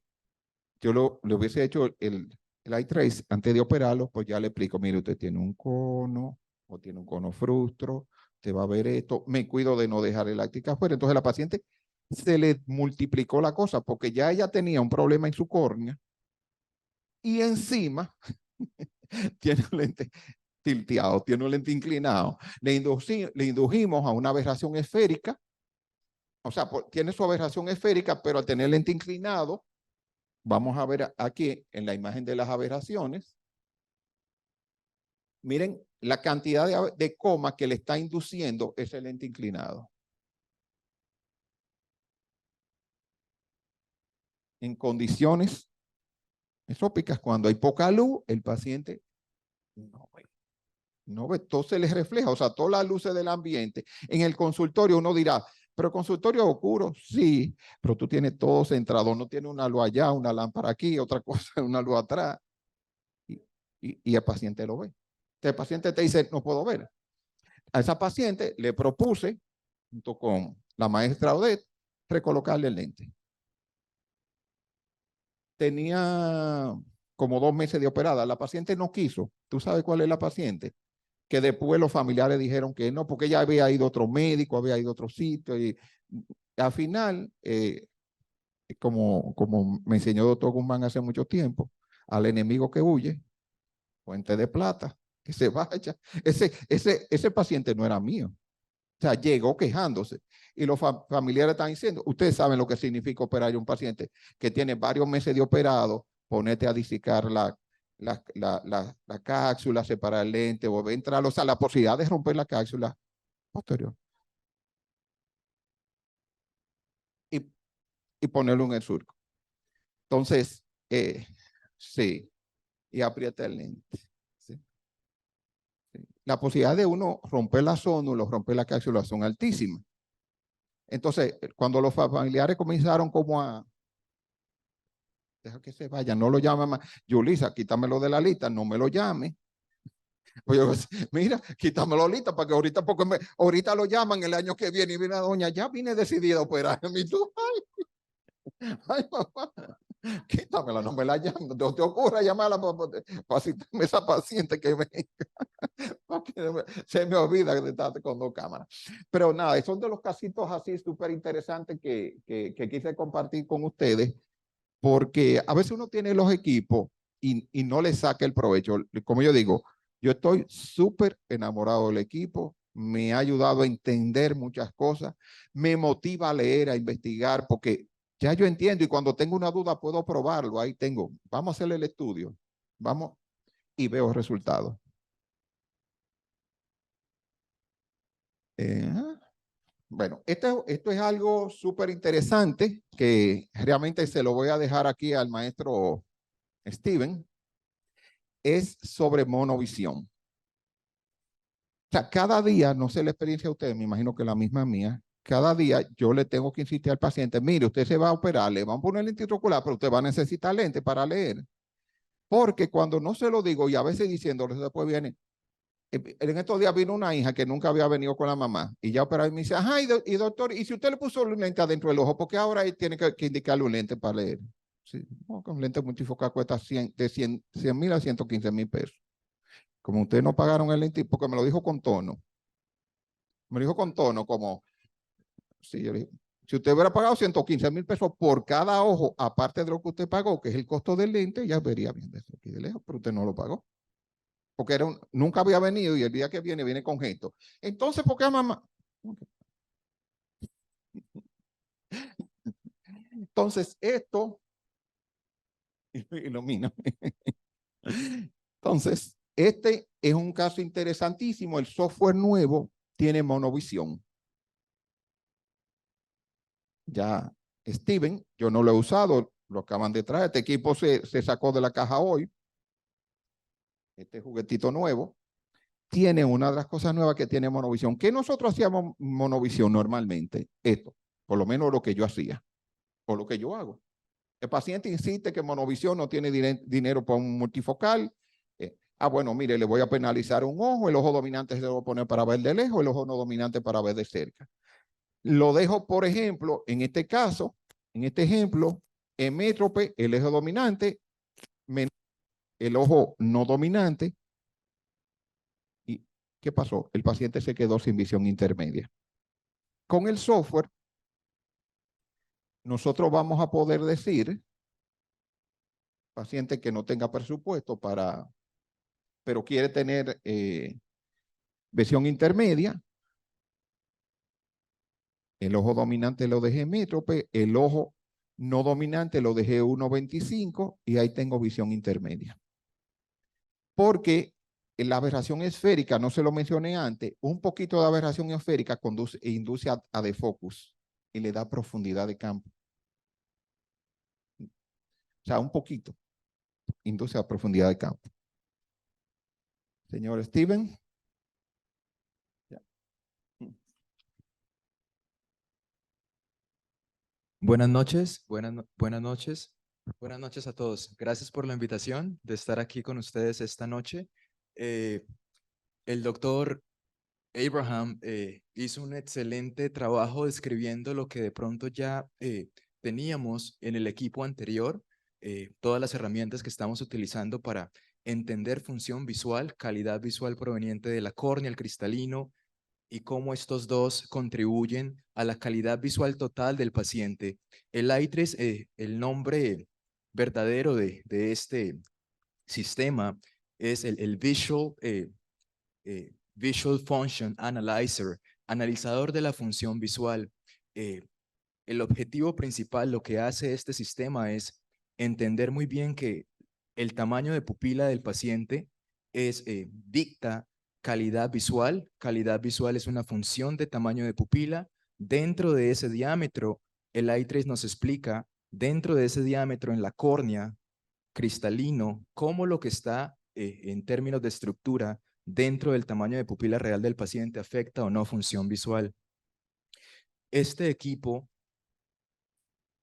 yo le hubiese hecho el eye trace antes de operarlo, pues ya le explico, mire, usted tiene un cono o tiene un cono frustro, te va a ver esto, me cuido de no dejar el láctica afuera. Entonces la paciente se le multiplicó la cosa porque ya ella tenía un problema en su córnea y encima tiene un lente tilteado, tiene un lente inclinado. Le indujimos a una aberración esférica, o sea, tiene su aberración esférica, pero al tener lente inclinado, vamos a ver aquí en la imagen de las aberraciones, miren la cantidad de coma que le está induciendo ese lente inclinado. En condiciones esópicas, cuando hay poca luz, el paciente no ve, todo se les refleja, o sea, todas las luces del ambiente. En el consultorio uno dirá, pero consultorio oscuro, sí, pero tú tienes todo centrado, no tienes una luz allá, una lámpara aquí, otra cosa, una luz atrás, y el paciente lo ve. El paciente te dice, no puedo ver. A esa paciente le propuse, junto con la maestra Odette, recolocarle el lente. Tenía como 2 meses de operada. La paciente no quiso. ¿Tú sabes cuál es la paciente? Que después los familiares dijeron que no, porque ella había ido a otro médico, había ido a otro sitio. Y al final, como me enseñó el doctor Guzmán hace mucho tiempo, al enemigo que huye, fuente de plata, que se vaya. Ese paciente no era mío. O sea, llegó quejándose. Y los familiares están diciendo, ustedes saben lo que significa operar a un paciente que tiene varios meses de operado, ponerte a disicar la cápsula, separar el lente, volver a entrar, o sea, la posibilidad de romper la cápsula posterior y, y ponerlo en el surco. Entonces, sí, y aprieta el lente. ¿Sí? Sí. La posibilidad de uno romper la zónula o romper la cápsula son altísimas. Entonces, cuando los familiares comenzaron como a deja que se vaya, no lo llame más. Yulisa, quítamelo de la lista, no me lo llame. Pues mira, quítamelo ahorita para que ahorita, porque ahorita lo llaman el año que viene y viene la doña, ya vine decidida a operar. Y tú, ay, papá, quítamela, no me la llames, no te ocurra llamarla para asignarme esa paciente que venga. Se me olvida de estar con 2 cámaras. Pero nada, son de los casitos así súper interesantes que quise compartir con ustedes, porque a veces uno tiene los equipos y no le saca el provecho. Como yo digo, yo estoy súper enamorado del equipo, me ha ayudado a entender muchas cosas, me motiva a leer, a investigar, porque ya yo entiendo y cuando tengo una duda puedo probarlo, ahí tengo, vamos a hacerle el estudio, vamos y veo resultados. Eh, bueno, esto es algo súper interesante que realmente se lo voy a dejar aquí al maestro Steven. Es sobre monovisión. O sea, cada día, no sé la experiencia de ustedes, me imagino que la misma mía, cada día yo le tengo que insistir al paciente, mire, usted se va a operar, le van a poner lente intraocular, pero usted va a necesitar lente para leer. Porque cuando no se lo digo y a veces diciéndole, después viene, en estos días vino una hija que nunca había venido con la mamá y ya operaba y me dice, ajá, y doctor, y si usted le puso un lente adentro del ojo, ¿por qué ahora tiene que indicarle un lente para leer? Sí, no, un lente multifocal cuesta de 100,000 a 115,000 pesos. Como ustedes no pagaron el lente, porque me lo dijo con tono. Me lo dijo con tono, como, sí, yo le dije, si usted hubiera pagado 115,000 pesos por cada ojo, aparte de lo que usted pagó, que es el costo del lente, ya vería bien desde aquí de lejos, pero usted no lo pagó. Porque nunca había venido y el día que viene con gesto. Entonces, ¿por qué mamá? Ok. Entonces, esto, ilumina. Entonces, este es un caso interesantísimo. El software nuevo tiene monovisión. Ya Steven, yo no lo he usado, lo acaban de traer. Este equipo se sacó de la caja hoy. Este juguetito nuevo tiene una de las cosas nuevas que tiene monovisión. ¿Qué nosotros hacíamos monovisión normalmente? Esto, por lo menos lo que yo hacía, o lo que yo hago. El paciente insiste que monovisión no tiene dinero para un multifocal. Bueno, mire, le voy a penalizar un ojo, el ojo dominante se lo voy a poner para ver de lejos, el ojo no dominante para ver de cerca. Lo dejo, por ejemplo, en este caso, en este ejemplo, hemétrope, el eje dominante, el ojo no dominante. ¿Y qué pasó? El paciente se quedó sin visión intermedia. Con el software, nosotros vamos a poder decir, paciente que no tenga presupuesto pero quiere tener visión intermedia, el ojo dominante lo dejé métrope, el ojo no dominante lo dejé 1.25 y ahí tengo visión intermedia. Porque la aberración esférica, no se lo mencioné antes, un poquito de aberración esférica induce a defocus y le da profundidad de campo. O sea, un poquito induce a profundidad de campo. Señor Steven. Buenas noches, buenas noches. Buenas noches a todos. Gracias por la invitación de estar aquí con ustedes esta noche. El doctor Abraham hizo un excelente trabajo describiendo lo que de pronto ya teníamos en el equipo anterior, todas las herramientas que estamos utilizando para entender función visual, calidad visual proveniente de la córnea, el cristalino, y cómo estos dos contribuyen a la calidad visual total del paciente. El ITRIS, el nombre verdadero de este sistema es el Visual Function Analyzer, analizador de la función visual. El objetivo principal, lo que hace este sistema es entender muy bien que el tamaño de pupila del paciente dicta calidad visual. Calidad visual es una función de tamaño de pupila. Dentro de ese diámetro, el I3 nos explica, dentro de ese diámetro en la córnea, cristalino, cómo lo que está en términos de estructura dentro del tamaño de pupila real del paciente afecta o no función visual. Este equipo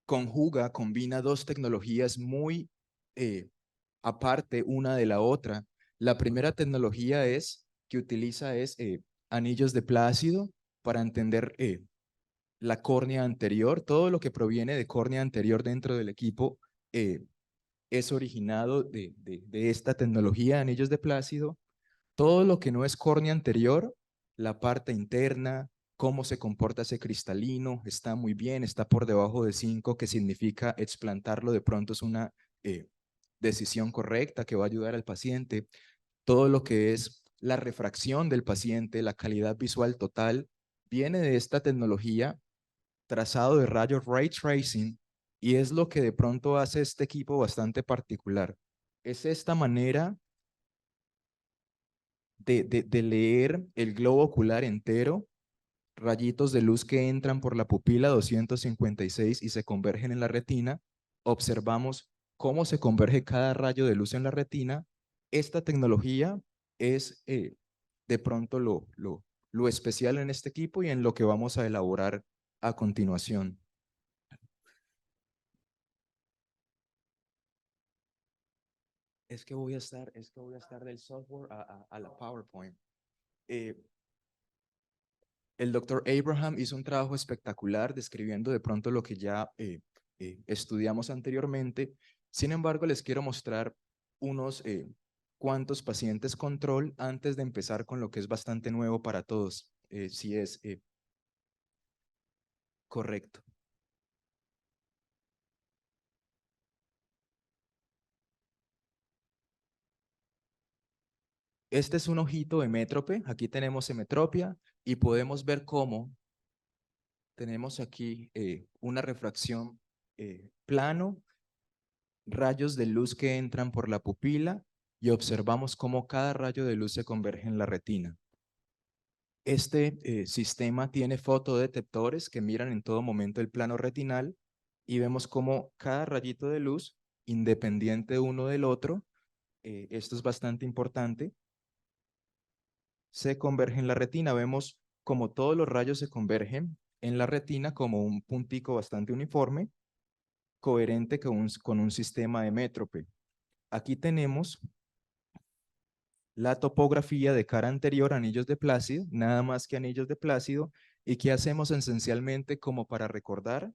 combina dos tecnologías muy aparte una de la otra. La primera tecnología que utiliza anillos de plácido para entender la córnea anterior. Todo lo que proviene de córnea anterior dentro del equipo es originado de esta tecnología, anillos de plácido. Todo lo que no es córnea anterior, la parte interna, cómo se comporta ese cristalino, está muy bien, está por debajo de 5, que significa explantarlo de pronto es una decisión correcta que va a ayudar al paciente. Todo lo que es la refracción del paciente, la calidad visual total, viene de esta tecnología, trazado de rayos ray tracing, y es lo que de pronto hace este equipo bastante particular. Es esta manera de leer el globo ocular entero, rayitos de luz que entran por la pupila 256 y se convergen en la retina. Observamos cómo se converge cada rayo de luz en la retina. Esta tecnología es de pronto lo especial en este equipo y en lo que vamos a elaborar a continuación. Es que voy a estar del software a la PowerPoint. Eh, El doctor Abraham hizo un trabajo espectacular describiendo de pronto lo que ya estudiamos anteriormente. Sin embargo, les quiero mostrar unos cuantos pacientes control antes de empezar con lo que es bastante nuevo para todos, si es correcto. Este es un ojito emétrope. Aquí tenemos emetropia y podemos ver cómo tenemos aquí una refracción plano, rayos de luz que entran por la pupila y observamos cómo cada rayo de luz se converge en la retina. Este sistema tiene fotodetectores que miran en todo momento el plano retinal y vemos cómo cada rayito de luz, independiente uno del otro, esto es bastante importante, se converge en la retina. Vemos como todos los rayos se convergen en la retina como un puntico bastante uniforme, coherente con un sistema emétrope. Aquí tenemos la topografía de cara anterior, anillos de Plácido, nada más que anillos de Plácido, y que hacemos esencialmente como para recordar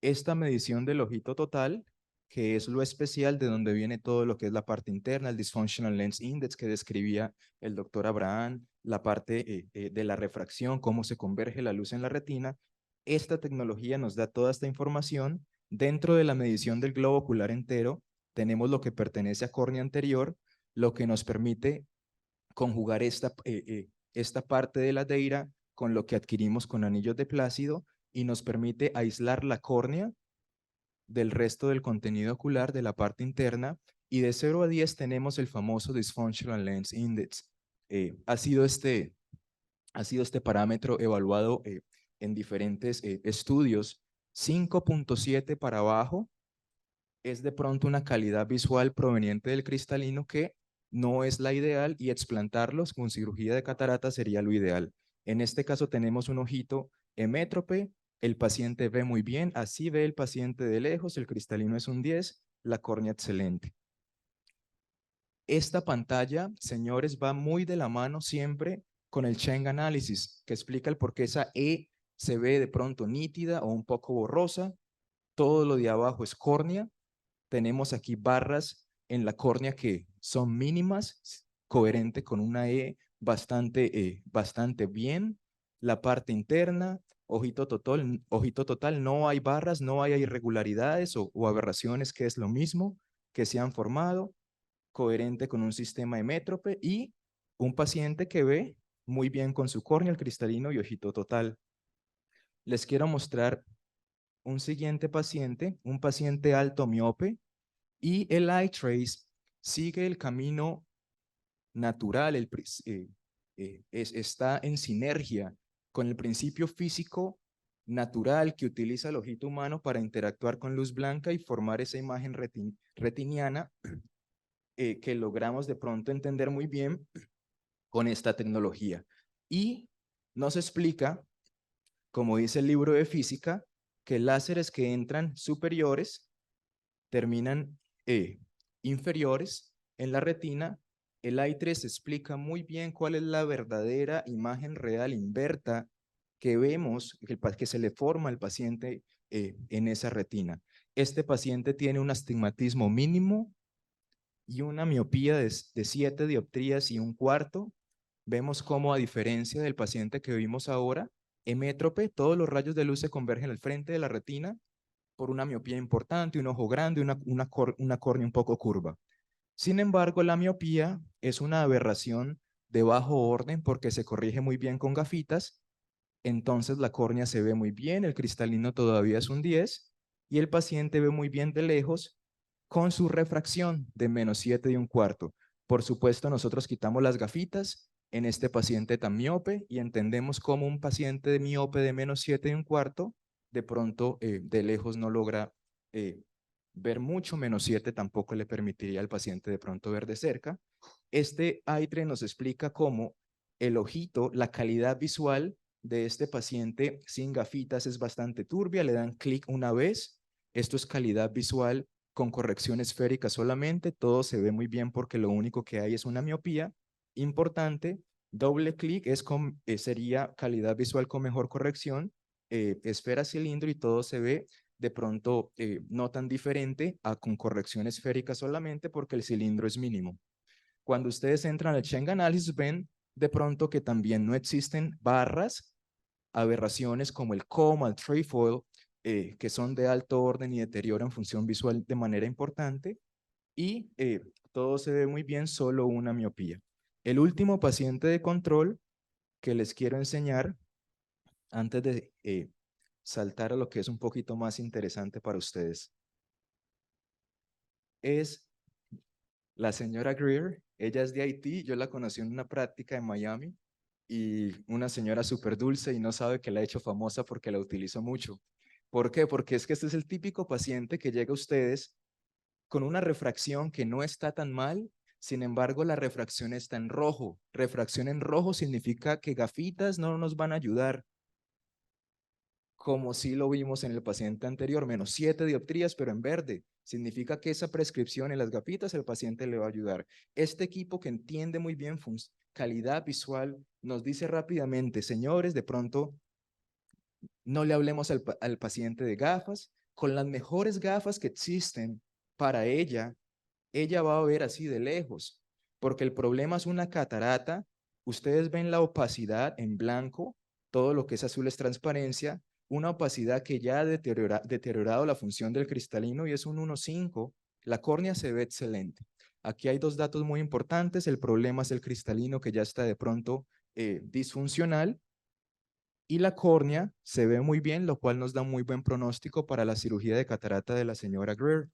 esta medición del ojito total, que es lo especial de donde viene todo lo que es la parte interna, el Dysfunctional Lens Index que describía el doctor Abraham, la parte de la refracción, cómo se converge la luz en la retina. Esta tecnología nos da toda esta información. Dentro de la medición del globo ocular entero, tenemos lo que pertenece a córnea anterior, lo que nos permite conjugar esta parte de la deira con lo que adquirimos con anillos de Plácido y nos permite aislar la córnea del resto del contenido ocular de la parte interna, y de 0 a 10 tenemos el famoso Dysfunctional Lens Index. Ha sido este parámetro evaluado en diferentes estudios. 5.7 para abajo es de pronto una calidad visual proveniente del cristalino que no es la ideal, y explantarlos con cirugía de catarata sería lo ideal. En este caso tenemos un ojito emétrope, el paciente ve muy bien, así ve el paciente de lejos, el cristalino es un 10, la córnea excelente. Esta pantalla, señores, va muy de la mano siempre con el Chang Analysis, que explica el por qué esa E se ve de pronto nítida o un poco borrosa. Todo lo de abajo es córnea. Tenemos aquí barras en la córnea que son mínimas, coherente con una E bastante bien. La parte interna, ojito total, no hay barras, no hay irregularidades o aberraciones, que es lo mismo, que se han formado, coherente con un sistema emétrope, y un paciente que ve muy bien con su córnea, el cristalino y ojito total. Les quiero mostrar un siguiente paciente, un paciente alto miope, y el eye trace sigue el camino natural, está en sinergia con el principio físico natural que utiliza el ojito humano para interactuar con luz blanca y formar esa imagen retiniana que logramos de pronto entender muy bien con esta tecnología. Y nos explica, como dice el libro de física, que láseres que entran superiores terminan inferiores en la retina. El i3 explica muy bien cuál es la verdadera imagen real inversa que vemos, que se le forma al paciente en esa retina. Este paciente tiene un astigmatismo mínimo y una miopía de 7 dioptrías y un cuarto. Vemos cómo, a diferencia del paciente que vimos ahora, emétrope, todos los rayos de luz se convergen al frente de la retina por una miopía importante, un ojo grande, una córnea un poco curva. Sin embargo, la miopía es una aberración de bajo orden porque se corrige muy bien con gafitas. Entonces la córnea se ve muy bien, el cristalino todavía es un 10 y el paciente ve muy bien de lejos con su refracción de -7 y un cuarto. Por supuesto, nosotros quitamos las gafitas en este paciente tan miope y entendemos cómo un paciente de miope de -7 y un cuarto de pronto de lejos no logra ver mucho. -7 tampoco le permitiría al paciente de pronto ver de cerca. Este AITRE nos explica cómo el ojito, la calidad visual de este paciente sin gafitas es bastante turbia. Le dan clic una vez. Esto es calidad visual con corrección esférica solamente. Todo se ve muy bien porque lo único que hay es una miopía importante. Doble clic sería calidad visual con mejor corrección, esfera cilindro, y todo se ve de pronto no tan diferente a con corrección esférica solamente porque el cilindro es mínimo. Cuando ustedes entran al Chang Analysis ven de pronto que también no existen barras, aberraciones como el coma, el trefoil, que son de alto orden y deterioran función visual de manera importante, y todo se ve muy bien, solo una miopía. El último paciente de control que les quiero enseñar antes de saltar a lo que es un poquito más interesante para ustedes es la señora Greer. Ella es de Haití, yo la conocí en una práctica en Miami y una señora súper dulce y no sabe que la he hecho famosa porque la utilizo mucho. ¿Por qué? Porque es que este es el típico paciente que llega a ustedes con una refracción que no está tan mal, sin embargo la refracción está en rojo. Refracción en rojo significa que gafitas no nos van a ayudar, como sí lo vimos en el paciente anterior, -7 dioptrías, pero en verde. Significa que esa prescripción en las gafitas el paciente le va a ayudar. Este equipo que entiende muy bien calidad visual nos dice rápidamente, señores, de pronto no le hablemos al paciente de gafas. Con las mejores gafas que existen para ella va a ver así de lejos, porque el problema es una catarata. Ustedes ven la opacidad en blanco, todo lo que es azul es transparencia, una opacidad que ya ha deteriorado la función del cristalino y es un 1.5. La córnea se ve excelente. Aquí hay dos datos muy importantes. El problema es el cristalino que ya está de pronto disfuncional y la córnea se ve muy bien, lo cual nos da muy buen pronóstico para la cirugía de catarata de la señora Greer,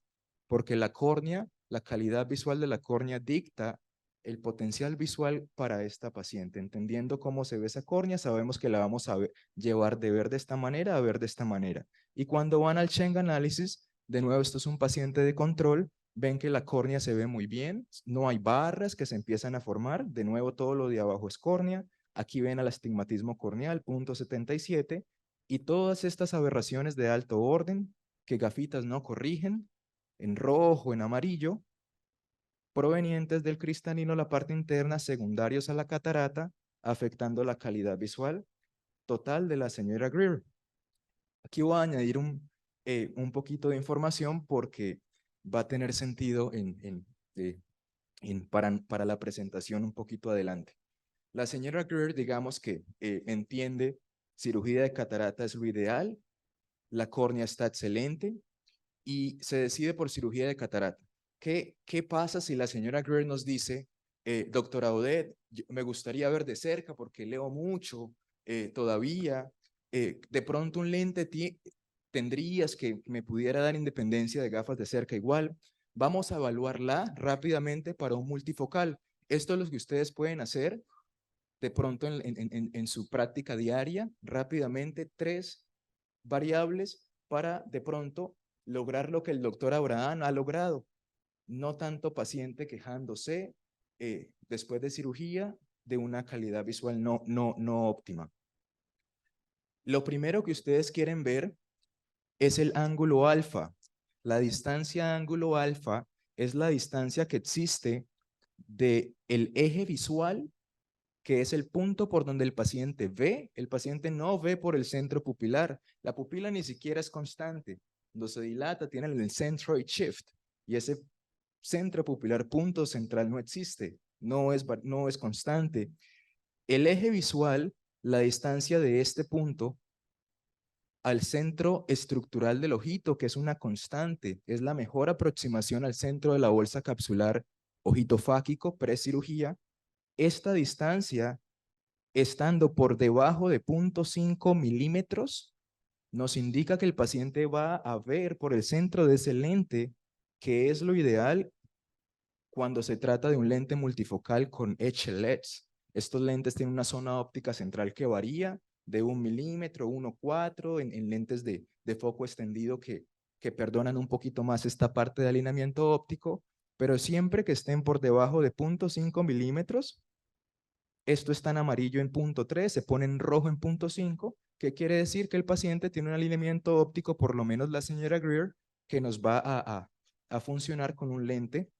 porque la córnea, la calidad visual de la córnea dicta el potencial visual para esta paciente. Entendiendo cómo se ve esa córnea, sabemos que la vamos a llevar de ver de esta manera a ver de esta manera. Y cuando van al Cheng Analysis, de nuevo, esto es un paciente de control, ven que la córnea se ve muy bien, no hay barras que se empiezan a formar, de nuevo todo lo de abajo es córnea. Aquí ven al astigmatismo corneal, 0.77, y todas estas aberraciones de alto orden que gafitas no corrigen, en rojo, en amarillo, provenientes del cristalino, la parte interna, secundarios a la catarata, afectando la calidad visual total de la señora Greer. Aquí voy a añadir un poquito de información porque va a tener sentido para la presentación un poquito adelante. La señora Greer, digamos que entiende cirugía de catarata es lo ideal, la córnea está excelente y se decide por cirugía de catarata. ¿Qué pasa si la señora Greer nos dice, doctora Odette, me gustaría ver de cerca porque leo mucho todavía, de pronto un lente tendrías que me pudiera dar independencia de gafas de cerca igual? Vamos a evaluarla rápidamente para un multifocal. Esto es lo que ustedes pueden hacer de pronto en su práctica diaria, rápidamente, 3 variables para de pronto lograr lo que el doctor Abraham ha logrado. No tanto paciente quejándose después de cirugía de una calidad visual no óptima. Lo primero que ustedes quieren ver es el ángulo alfa. La distancia ángulo alfa es la distancia que existe del eje visual, que es el punto por donde el paciente ve. El paciente no ve por el centro pupilar. La pupila ni siquiera es constante. Cuando se dilata, tiene el centroid shift y ese centro pupilar, punto central, no existe, no es constante. El eje visual, la distancia de este punto al centro estructural del ojito, que es una constante, es la mejor aproximación al centro de la bolsa capsular ojito fáquico precirugía. Esta distancia, estando por debajo de 0.5 milímetros, nos indica que el paciente va a ver por el centro de ese lente, que es lo ideal cuando se trata de un lente multifocal con HLEDs. Estos lentes tienen una zona óptica central que varía de 1 milímetro, 1,4 en lentes de foco extendido que perdonan un poquito más esta parte de alineamiento óptico, pero siempre que estén por debajo de 0.5 milímetros, esto está en amarillo en 0.3, se pone en rojo en 0.5, que quiere decir que el paciente tiene un alineamiento óptico, por lo menos la señora Greer, que nos va a funcionar con un lente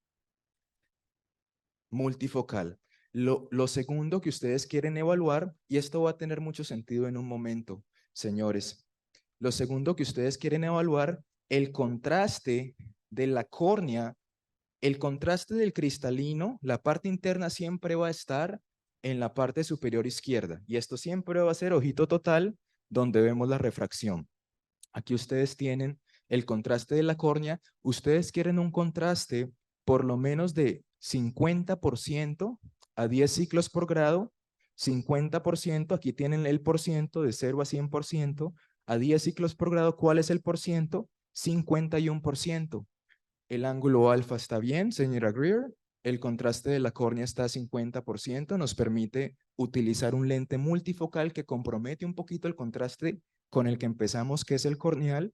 multifocal. Lo segundo que ustedes quieren evaluar, y esto va a tener mucho sentido en un momento, señores, lo segundo que ustedes quieren evaluar, el contraste de la córnea, el contraste del cristalino, la parte interna siempre va a estar en la parte superior izquierda, y esto siempre va a ser ojito total, donde vemos la refracción. Aquí ustedes tienen el contraste de la córnea. Ustedes quieren un contraste por lo menos de 50% a 10 ciclos por grado, 50%, aquí tienen el porciento de 0 a 100%, a 10 ciclos por grado, ¿cuál es el porciento? 51%. El ángulo alfa está bien, señora Greer. El contraste de la córnea está a 50%, nos permite utilizar un lente multifocal que compromete un poquito el contraste con el que empezamos, que es el corneal.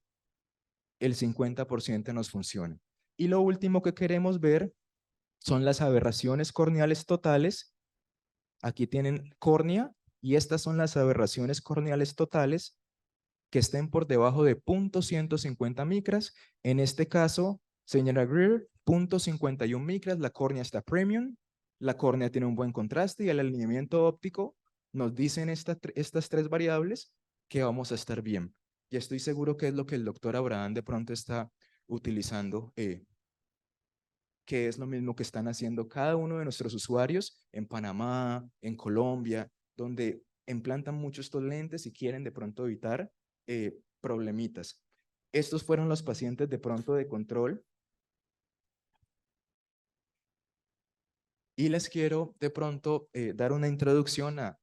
El 50% nos funciona. Y lo último que queremos ver son las aberraciones corneales totales. Aquí tienen córnea y estas son las aberraciones corneales totales que estén por debajo de 0.150 micras. En este caso, señora Greer, 0.51 micras, la córnea está premium, la córnea tiene un buen contraste y el alineamiento óptico nos dicen estas tres variables que vamos a estar bien. Y estoy seguro que es lo que el doctor Abraham de pronto está utilizando, que es lo mismo que están haciendo cada uno de nuestros usuarios en Panamá, en Colombia, donde implantan mucho estos lentes y quieren de pronto evitar problemitas. Estos fueron los pacientes de pronto de control. Y les quiero de pronto dar una introducción a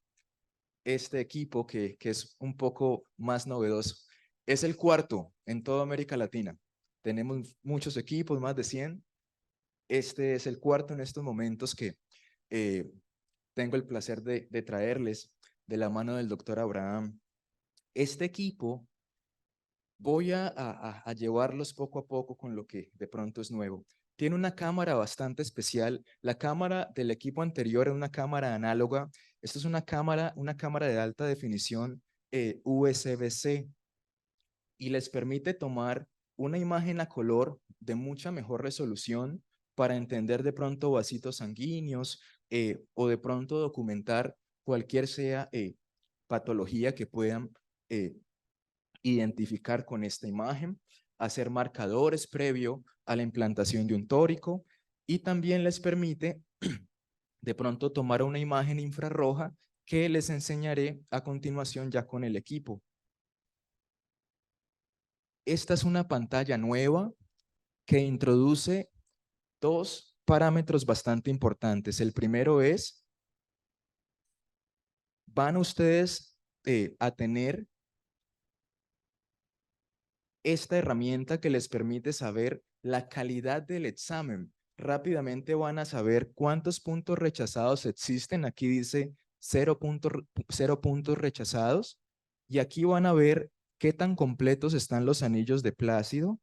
este equipo que es un poco más novedoso. Es el cuarto en toda América Latina. Tenemos muchos equipos, más de 100. Este es el cuarto en estos momentos que eh, tengo el placer de traerles de la mano del doctor Abraham. Este equipo voy a llevarlos poco a poco con lo que de pronto es nuevo. Tiene una cámara bastante especial. La cámara del equipo anterior era una cámara análoga. Esta es una cámara de alta definición USB-C y les permite tomar una imagen a color de mucha mejor resolución para entender de pronto vasitos sanguíneos o de pronto documentar cualquier sea patología que puedan identificar con esta imagen, hacer marcadores previo a la implantación de un tórico y también les permite de pronto tomar una imagen infrarroja que les enseñaré a continuación ya con el equipo. Esta es una pantalla nueva que introduce dos parámetros bastante importantes. El primero es, van ustedes a tener esta herramienta que les permite saber la calidad del examen. Rápidamente van a saber cuántos puntos rechazados existen. Aquí dice 0 puntos rechazados. Y aquí van a ver qué tan completos están los anillos de Plácido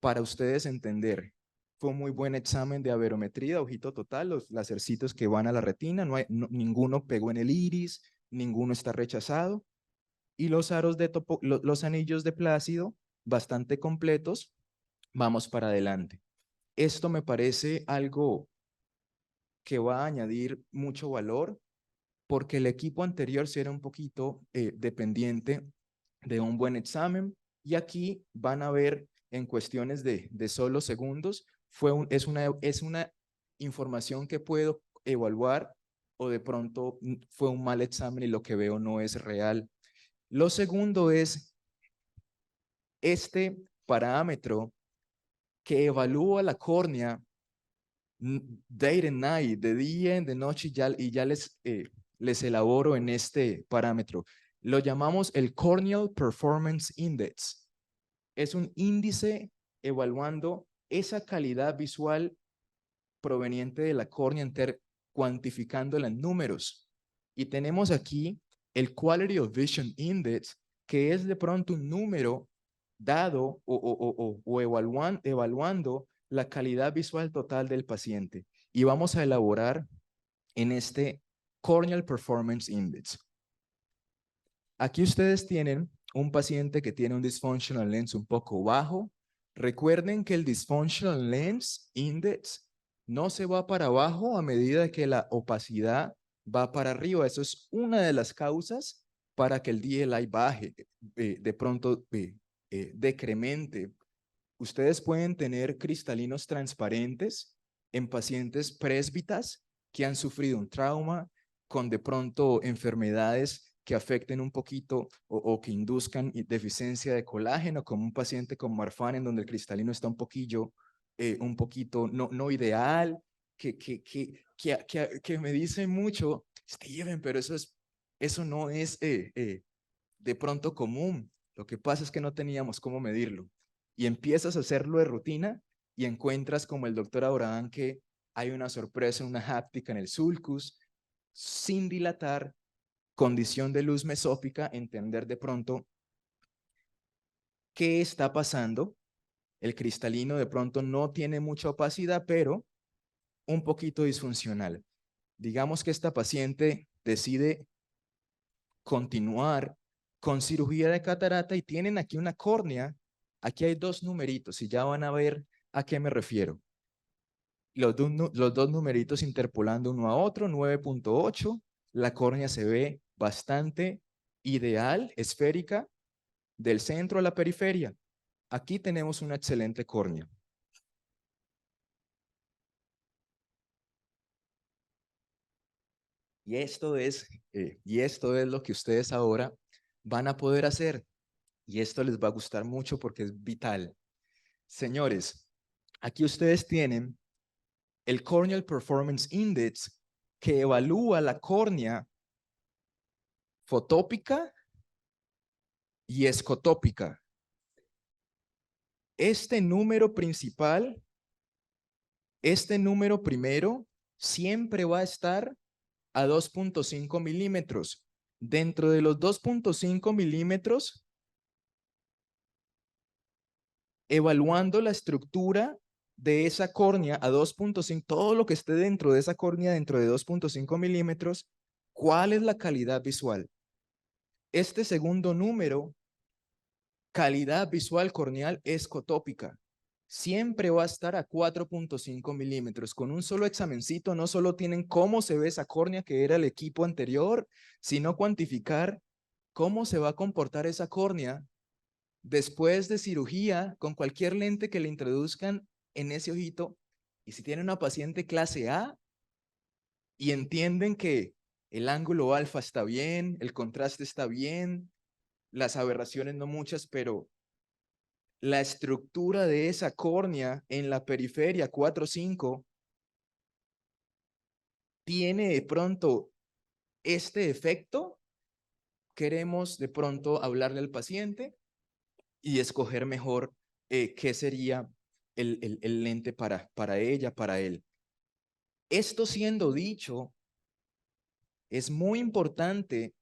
para ustedes entender. Fue un muy buen examen de aberometría, ojito total, los lacercitos que van a la retina, ninguno pegó en el iris, ninguno está rechazado. Y los aros de los anillos de Plácido, bastante completos, vamos para adelante. Esto me parece algo que va a añadir mucho valor porque el equipo anterior sí era un poquito dependiente de un buen examen y aquí van a ver en cuestiones de solo segundos, es una información que puedo evaluar o de pronto fue un mal examen y lo que veo no es real. Lo segundo es este parámetro que evalúa la córnea day and night, de día y de noche, y ya les elaboro en este parámetro. Lo llamamos el Corneal Performance Index. Es un índice evaluando esa calidad visual proveniente de la córnea, cuantificándola en números. Y tenemos aquí el Quality of Vision Index, que es de pronto un número dado o evaluando la calidad visual total del paciente. Y vamos a elaborar en este Corneal Performance Index. Aquí ustedes tienen un paciente que tiene un Dysfunctional Lens un poco bajo. Recuerden que el Dysfunctional Lens Index no se va para abajo a medida que la opacidad va para arriba. Eso es una de las causas para que el DLI baje, de pronto decremente. Ustedes pueden tener cristalinos transparentes en pacientes presbitas que han sufrido un trauma, con de pronto enfermedades que afecten un poquito o que induzcan deficiencia de colágeno, como un paciente con Marfan, en donde el cristalino está un poquito no ideal, que me dicen mucho, Steven, pero eso no es de pronto común. Lo que pasa es que no teníamos cómo medirlo. Y empiezas a hacerlo de rutina y encuentras como el doctor Abraham que hay una sorpresa, una háptica en el sulcus, sin dilatar, condición de luz mesófica, entender de pronto qué está pasando. El cristalino de pronto no tiene mucha opacidad, pero un poquito disfuncional. Digamos que esta paciente decide continuar con cirugía de catarata y tienen aquí una córnea. Aquí hay dos numeritos y ya van a ver a qué me refiero. Los dos numeritos interpolando uno a otro, 9.8. La córnea se ve bastante ideal, esférica, del centro a la periferia. Aquí tenemos una excelente córnea. Y esto es lo que ustedes ahora van a poder hacer. Y esto les va a gustar mucho porque es vital. Señores, aquí ustedes tienen el Corneal Performance Index que evalúa la córnea fotópica y escotópica. Este número principal, este número primero, siempre va a estar a 2.5 milímetros. Dentro de los 2.5 milímetros, evaluando la estructura de esa córnea a 2.5, todo lo que esté dentro de esa córnea dentro de 2.5 milímetros, ¿cuál es la calidad visual? Este segundo número, calidad visual corneal escotópica, siempre va a estar a 4.5 milímetros. Con un solo examencito no solo tienen cómo se ve esa córnea que era el equipo anterior, sino cuantificar cómo se va a comportar esa córnea después de cirugía con cualquier lente que le introduzcan en ese ojito. Y si tiene una paciente clase A y entienden que el ángulo alfa está bien, el contraste está bien, las aberraciones no muchas, pero la estructura de esa córnea en la periferia 4-5 tiene de pronto este efecto, queremos de pronto hablarle al paciente y escoger mejor qué sería el lente para ella, para él. Esto siendo dicho, es muy importante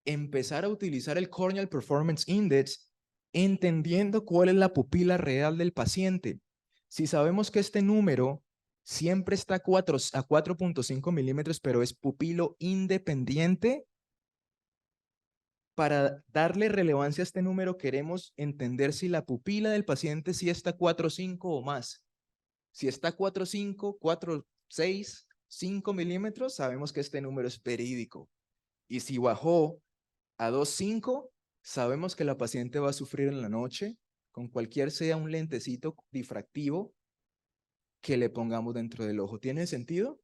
empezar a utilizar el Corneal Performance Index entendiendo cuál es la pupila real del paciente. Si sabemos que este número siempre está a 4.5 milímetros, pero es pupilo independiente, para darle relevancia a este número queremos entender si la pupila del paciente sí está 4.5 o más. Si está 4.5, 4.6, 5 milímetros, sabemos que este número es verídico. Y si bajó a 2.5, sabemos que la paciente va a sufrir en la noche con cualquier sea un lentecito difractivo que le pongamos dentro del ojo. ¿Tiene sentido?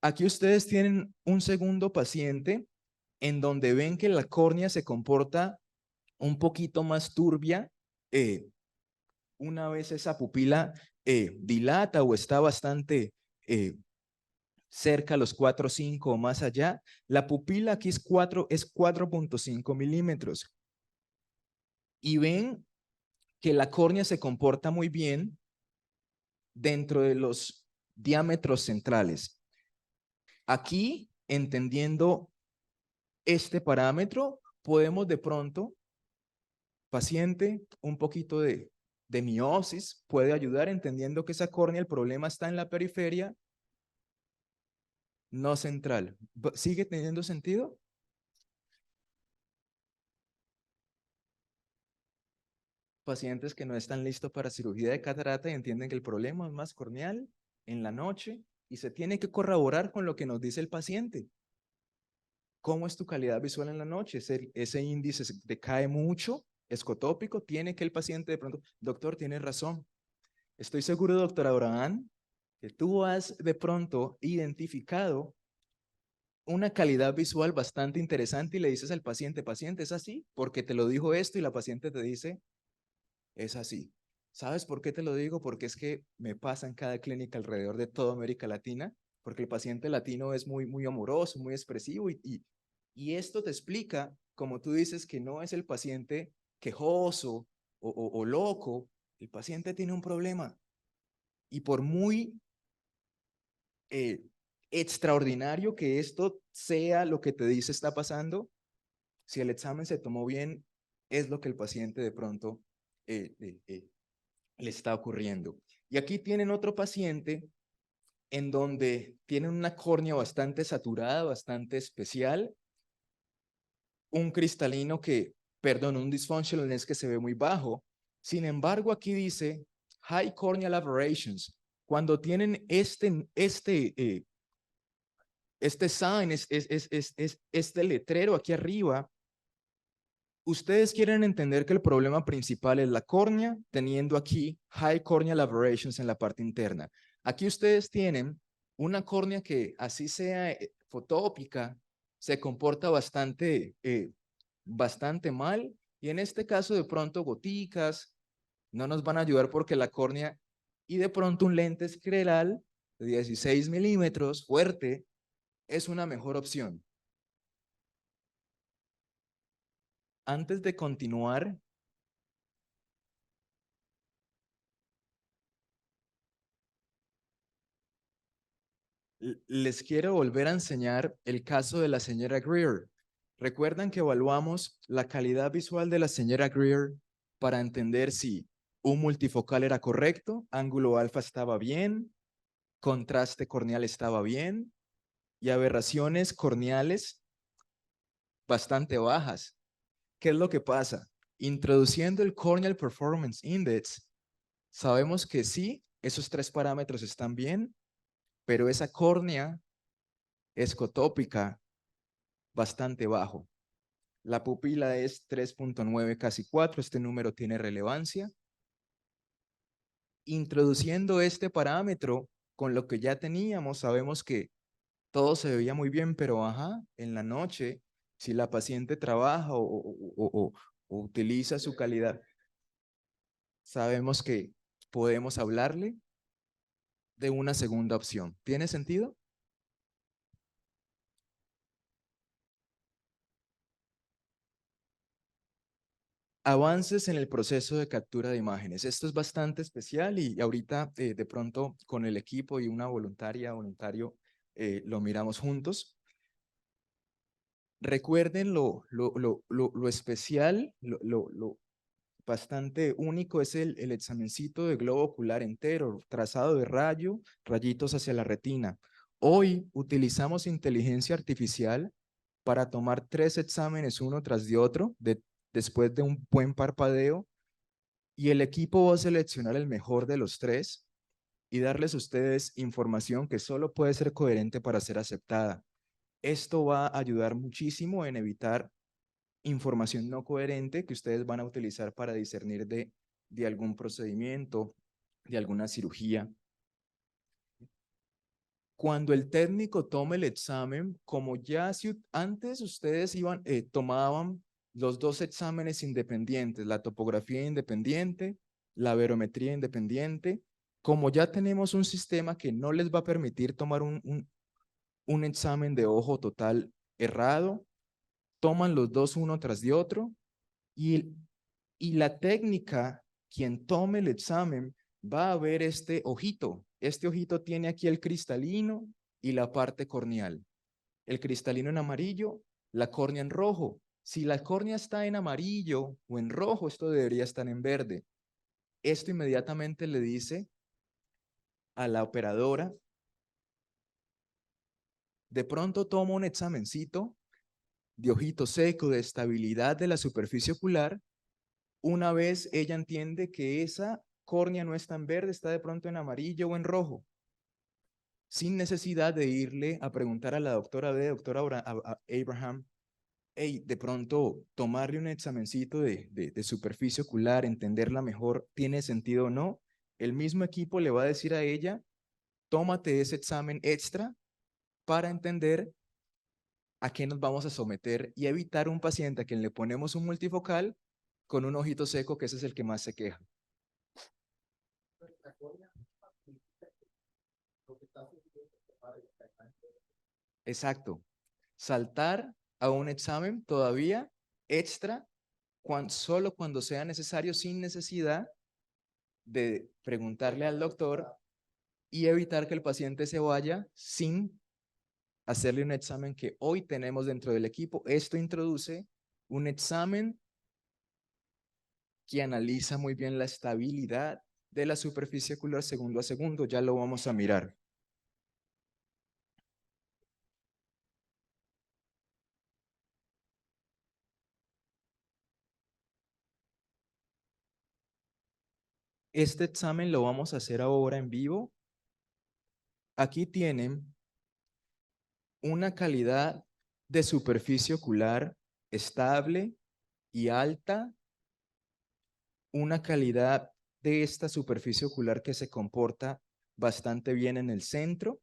Aquí ustedes tienen un segundo paciente en donde ven que la córnea se comporta un poquito más turbia una vez esa pupila dilata o está bastante cerca a los 4.5 o más allá. La pupila aquí es 4.5 milímetros. Y ven que la córnea se comporta muy bien dentro de los diámetros centrales. Aquí, entendiendo este parámetro, podemos de pronto, paciente, un poquito de miosis puede ayudar entendiendo que esa córnea, el problema está en la periferia, no central. ¿Sigue teniendo sentido? Pacientes que no están listos para cirugía de catarata y entienden que el problema es más corneal en la noche y se tiene que corroborar con lo que nos dice el paciente. ¿Cómo es tu calidad visual en la noche? Ese índice decae mucho, escotópico, tiene que el paciente de pronto, doctor, tiene razón. Estoy seguro, doctor Abraham, que tú has de pronto identificado una calidad visual bastante interesante y le dices al paciente, paciente, ¿es así? Porque te lo dijo esto y la paciente te dice, es así. ¿Sabes por qué te lo digo? Porque es que me pasa en cada clínica alrededor de toda América Latina, porque el paciente latino es muy amoroso, muy expresivo y esto te explica, como tú dices, que no es el paciente quejoso o loco, el paciente tiene un problema y por muy eh, extraordinario que esto sea lo que te dice está pasando, si el examen se tomó bien, es lo que el paciente de pronto eh, eh, eh, le está ocurriendo. Y aquí tienen otro paciente en donde tienen una córnea bastante saturada, bastante especial, un cristalino que, perdón, un dysfunctionalness que se ve muy bajo. Sin embargo, aquí dice high corneal aberrations. Cuando tienen este sign, este letrero aquí arriba, ustedes quieren entender que el problema principal es la córnea, teniendo aquí high corneal aberrations en la parte interna. Aquí ustedes tienen una córnea que, así sea fotópica, se comporta bastante mal, y en este caso de pronto goticas no nos van a ayudar porque la córnea, y de pronto un lente escleral de 16 milímetros fuerte es una mejor opción. Antes de continuar, les quiero volver a enseñar el caso de la señora Greer. Recuerdan que evaluamos la calidad visual de la señora Greer para entender si un multifocal era correcto, ángulo alfa estaba bien, contraste corneal estaba bien y aberraciones corneales bastante bajas. ¿Qué es lo que pasa? Introduciendo el Corneal Performance Index, sabemos que sí, esos tres parámetros están bien, pero esa córnea escotópica bastante bajo. La pupila es 3.9, casi 4. Este número tiene relevancia. Introduciendo este parámetro con lo que ya teníamos, sabemos que todo se veía muy bien, pero en la noche, si la paciente trabaja o utiliza su calidad, sabemos que podemos hablarle de una segunda opción. ¿Tiene sentido? Avances en el proceso de captura de imágenes. Esto es bastante especial y ahorita de pronto con el equipo y una voluntario, lo miramos juntos. Recuerden lo especial, lo bastante único es el examencito de globo ocular entero, trazado de rayitos hacia la retina. Hoy utilizamos inteligencia artificial para tomar 3 exámenes uno tras de otro, después de un buen parpadeo, y el equipo va a seleccionar el mejor de los 3 y darles a ustedes información que solo puede ser coherente para ser aceptada. Esto va a ayudar muchísimo en evitar información no coherente que ustedes van a utilizar para discernir de algún procedimiento, de alguna cirugía. Cuando el técnico tome el examen, como ya si antes ustedes tomaban los 2 exámenes independientes, la topografía independiente, la barometría independiente, como ya tenemos un sistema que no les va a permitir tomar un examen de ojo total errado, toman los 2 uno tras de otro y, y la técnica, quien tome el examen, va a ver este ojito. Este ojito tiene aquí el cristalino y la parte corneal. El cristalino en amarillo, la córnea en rojo. Si la córnea está en amarillo o en rojo, esto debería estar en verde. Esto inmediatamente le dice a la operadora, de pronto toma un examencito de ojito seco, de estabilidad de la superficie ocular. Una vez ella entiende que esa córnea no está en verde, está de pronto en amarillo o en rojo, sin necesidad de irle a preguntar a la doctora B, doctora Abraham, hey, de pronto tomarle un examencito de superficie ocular, entenderla mejor, ¿tiene sentido o no? El mismo equipo le va a decir a ella, tómate ese examen extra para entender a qué nos vamos a someter y evitar un paciente a quien le ponemos un multifocal con un ojito seco, que ese es el que más se queja. Exacto. Saltar a un examen todavía extra solo cuando sea necesario, sin necesidad de preguntarle al doctor y evitar que el paciente se vaya sin hacerle un examen que hoy tenemos dentro del equipo. Esto introduce un examen que analiza muy bien la estabilidad de la superficie ocular segundo a segundo. Ya lo vamos a mirar. Este examen lo vamos a hacer ahora en vivo. Aquí tienen una calidad de superficie ocular estable y alta, una calidad de esta superficie ocular que se comporta bastante bien en el centro.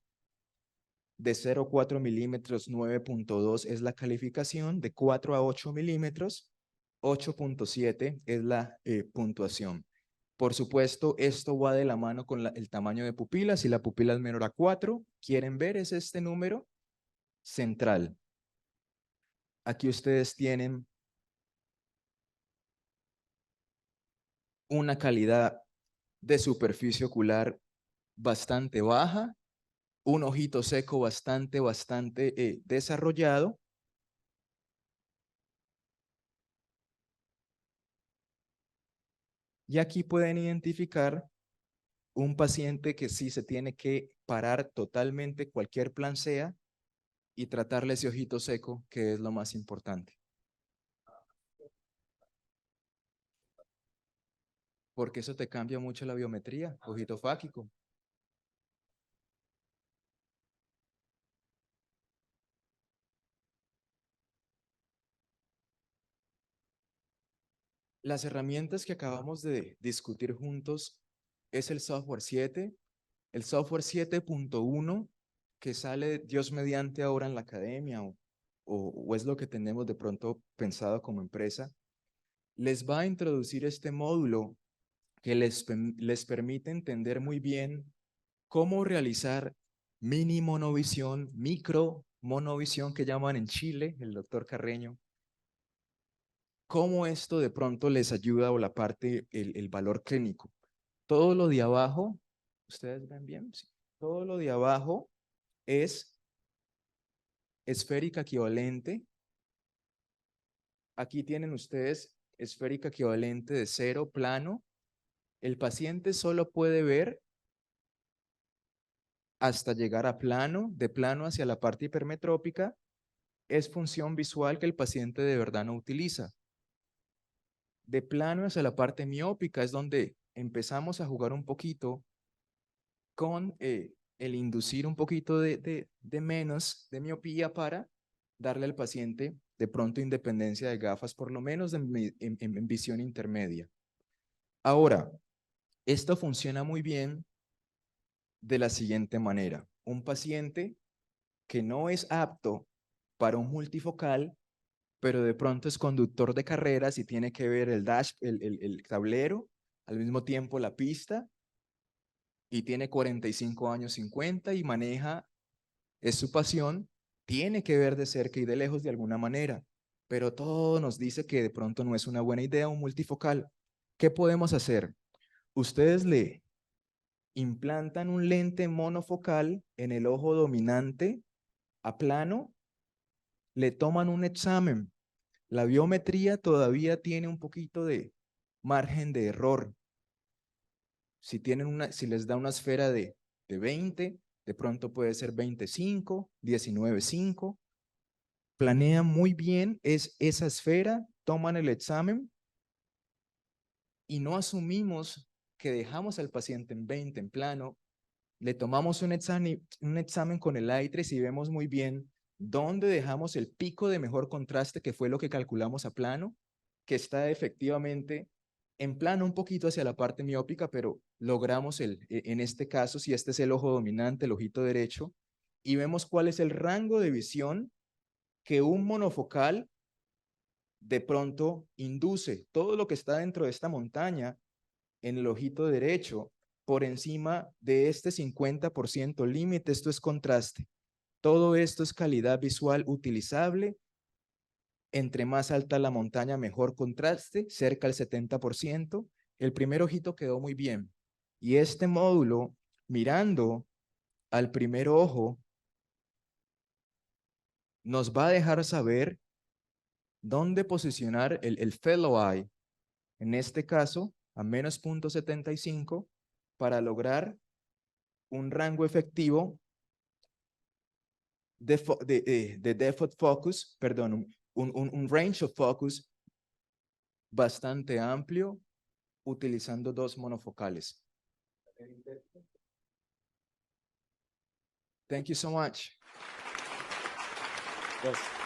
De 0 a 4 milímetros, 9.2 es la calificación. De 4 a 8 milímetros, 8.7 es la puntuación. Por supuesto, esto va de la mano con el tamaño de pupila. Si la pupila es menor a 4, quieren ver, es este número central. Aquí ustedes tienen una calidad de superficie ocular bastante baja, un ojito seco bastante desarrollado. Y aquí pueden identificar un paciente que sí se tiene que parar totalmente, cualquier plan sea, y tratarle ese ojito seco, que es lo más importante. Porque eso te cambia mucho la biometría, ojito fáquico. Las herramientas que acabamos de discutir juntos es el software 7, el software 7.1 que sale Dios mediante ahora en la academia o es lo que tenemos de pronto pensado como empresa, les va a introducir este módulo que les permite entender muy bien cómo realizar mini monovisión, micro monovisión que llaman en Chile, el doctor Carreño, cómo esto de pronto les ayuda o la parte, el valor clínico. Todo lo de abajo, ¿ustedes ven bien? Sí. Todo lo de abajo es esférica equivalente. Aquí tienen ustedes esférica equivalente de 0, plano. El paciente solo puede ver hasta llegar a plano, de plano hacia la parte hipermetrópica, es función visual que el paciente de verdad no utiliza. De plano hacia la parte miópica es donde empezamos a jugar un poquito con el inducir un poquito de menos de miopía para darle al paciente de pronto independencia de gafas, por lo menos en visión intermedia. Ahora, esto funciona muy bien de la siguiente manera. Un paciente que no es apto para un multifocal, pero de pronto es conductor de carreras y tiene que ver el dash, el tablero, al mismo tiempo la pista, y tiene 45 años, 50 y maneja, es su pasión, tiene que ver de cerca y de lejos de alguna manera, pero todo nos dice que de pronto no es una buena idea un multifocal. ¿Qué podemos hacer? Ustedes le implantan un lente monofocal en el ojo dominante a plano, le toman un examen. La biometría todavía tiene un poquito de margen de error. Si les da una esfera de 20, de pronto puede ser 25, 19,5. Planean muy bien esa esfera, toman el examen y no asumimos que dejamos al paciente en 20 en plano. Le tomamos un examen con el ITRES y vemos muy bien dónde dejamos el pico de mejor contraste, que fue lo que calculamos a plano, que está efectivamente en plano un poquito hacia la parte miópica, pero logramos en este caso, si este es el ojo dominante, el ojito derecho, y vemos cuál es el rango de visión que un monofocal de pronto induce. Todo lo que está dentro de esta montaña en el ojito derecho por encima de este 50% límite, esto es contraste. Todo esto es calidad visual utilizable. Entre más alta la montaña, mejor contraste, cerca del 70%. El primer ojito quedó muy bien. Y este módulo, mirando al primer ojo, nos va a dejar saber dónde posicionar el fellow eye, en este caso, a menos 0.75, para lograr un rango efectivo de depth of focus, perdón, un range of focus bastante amplio utilizando dos monofocales. Thank you so much. Yes.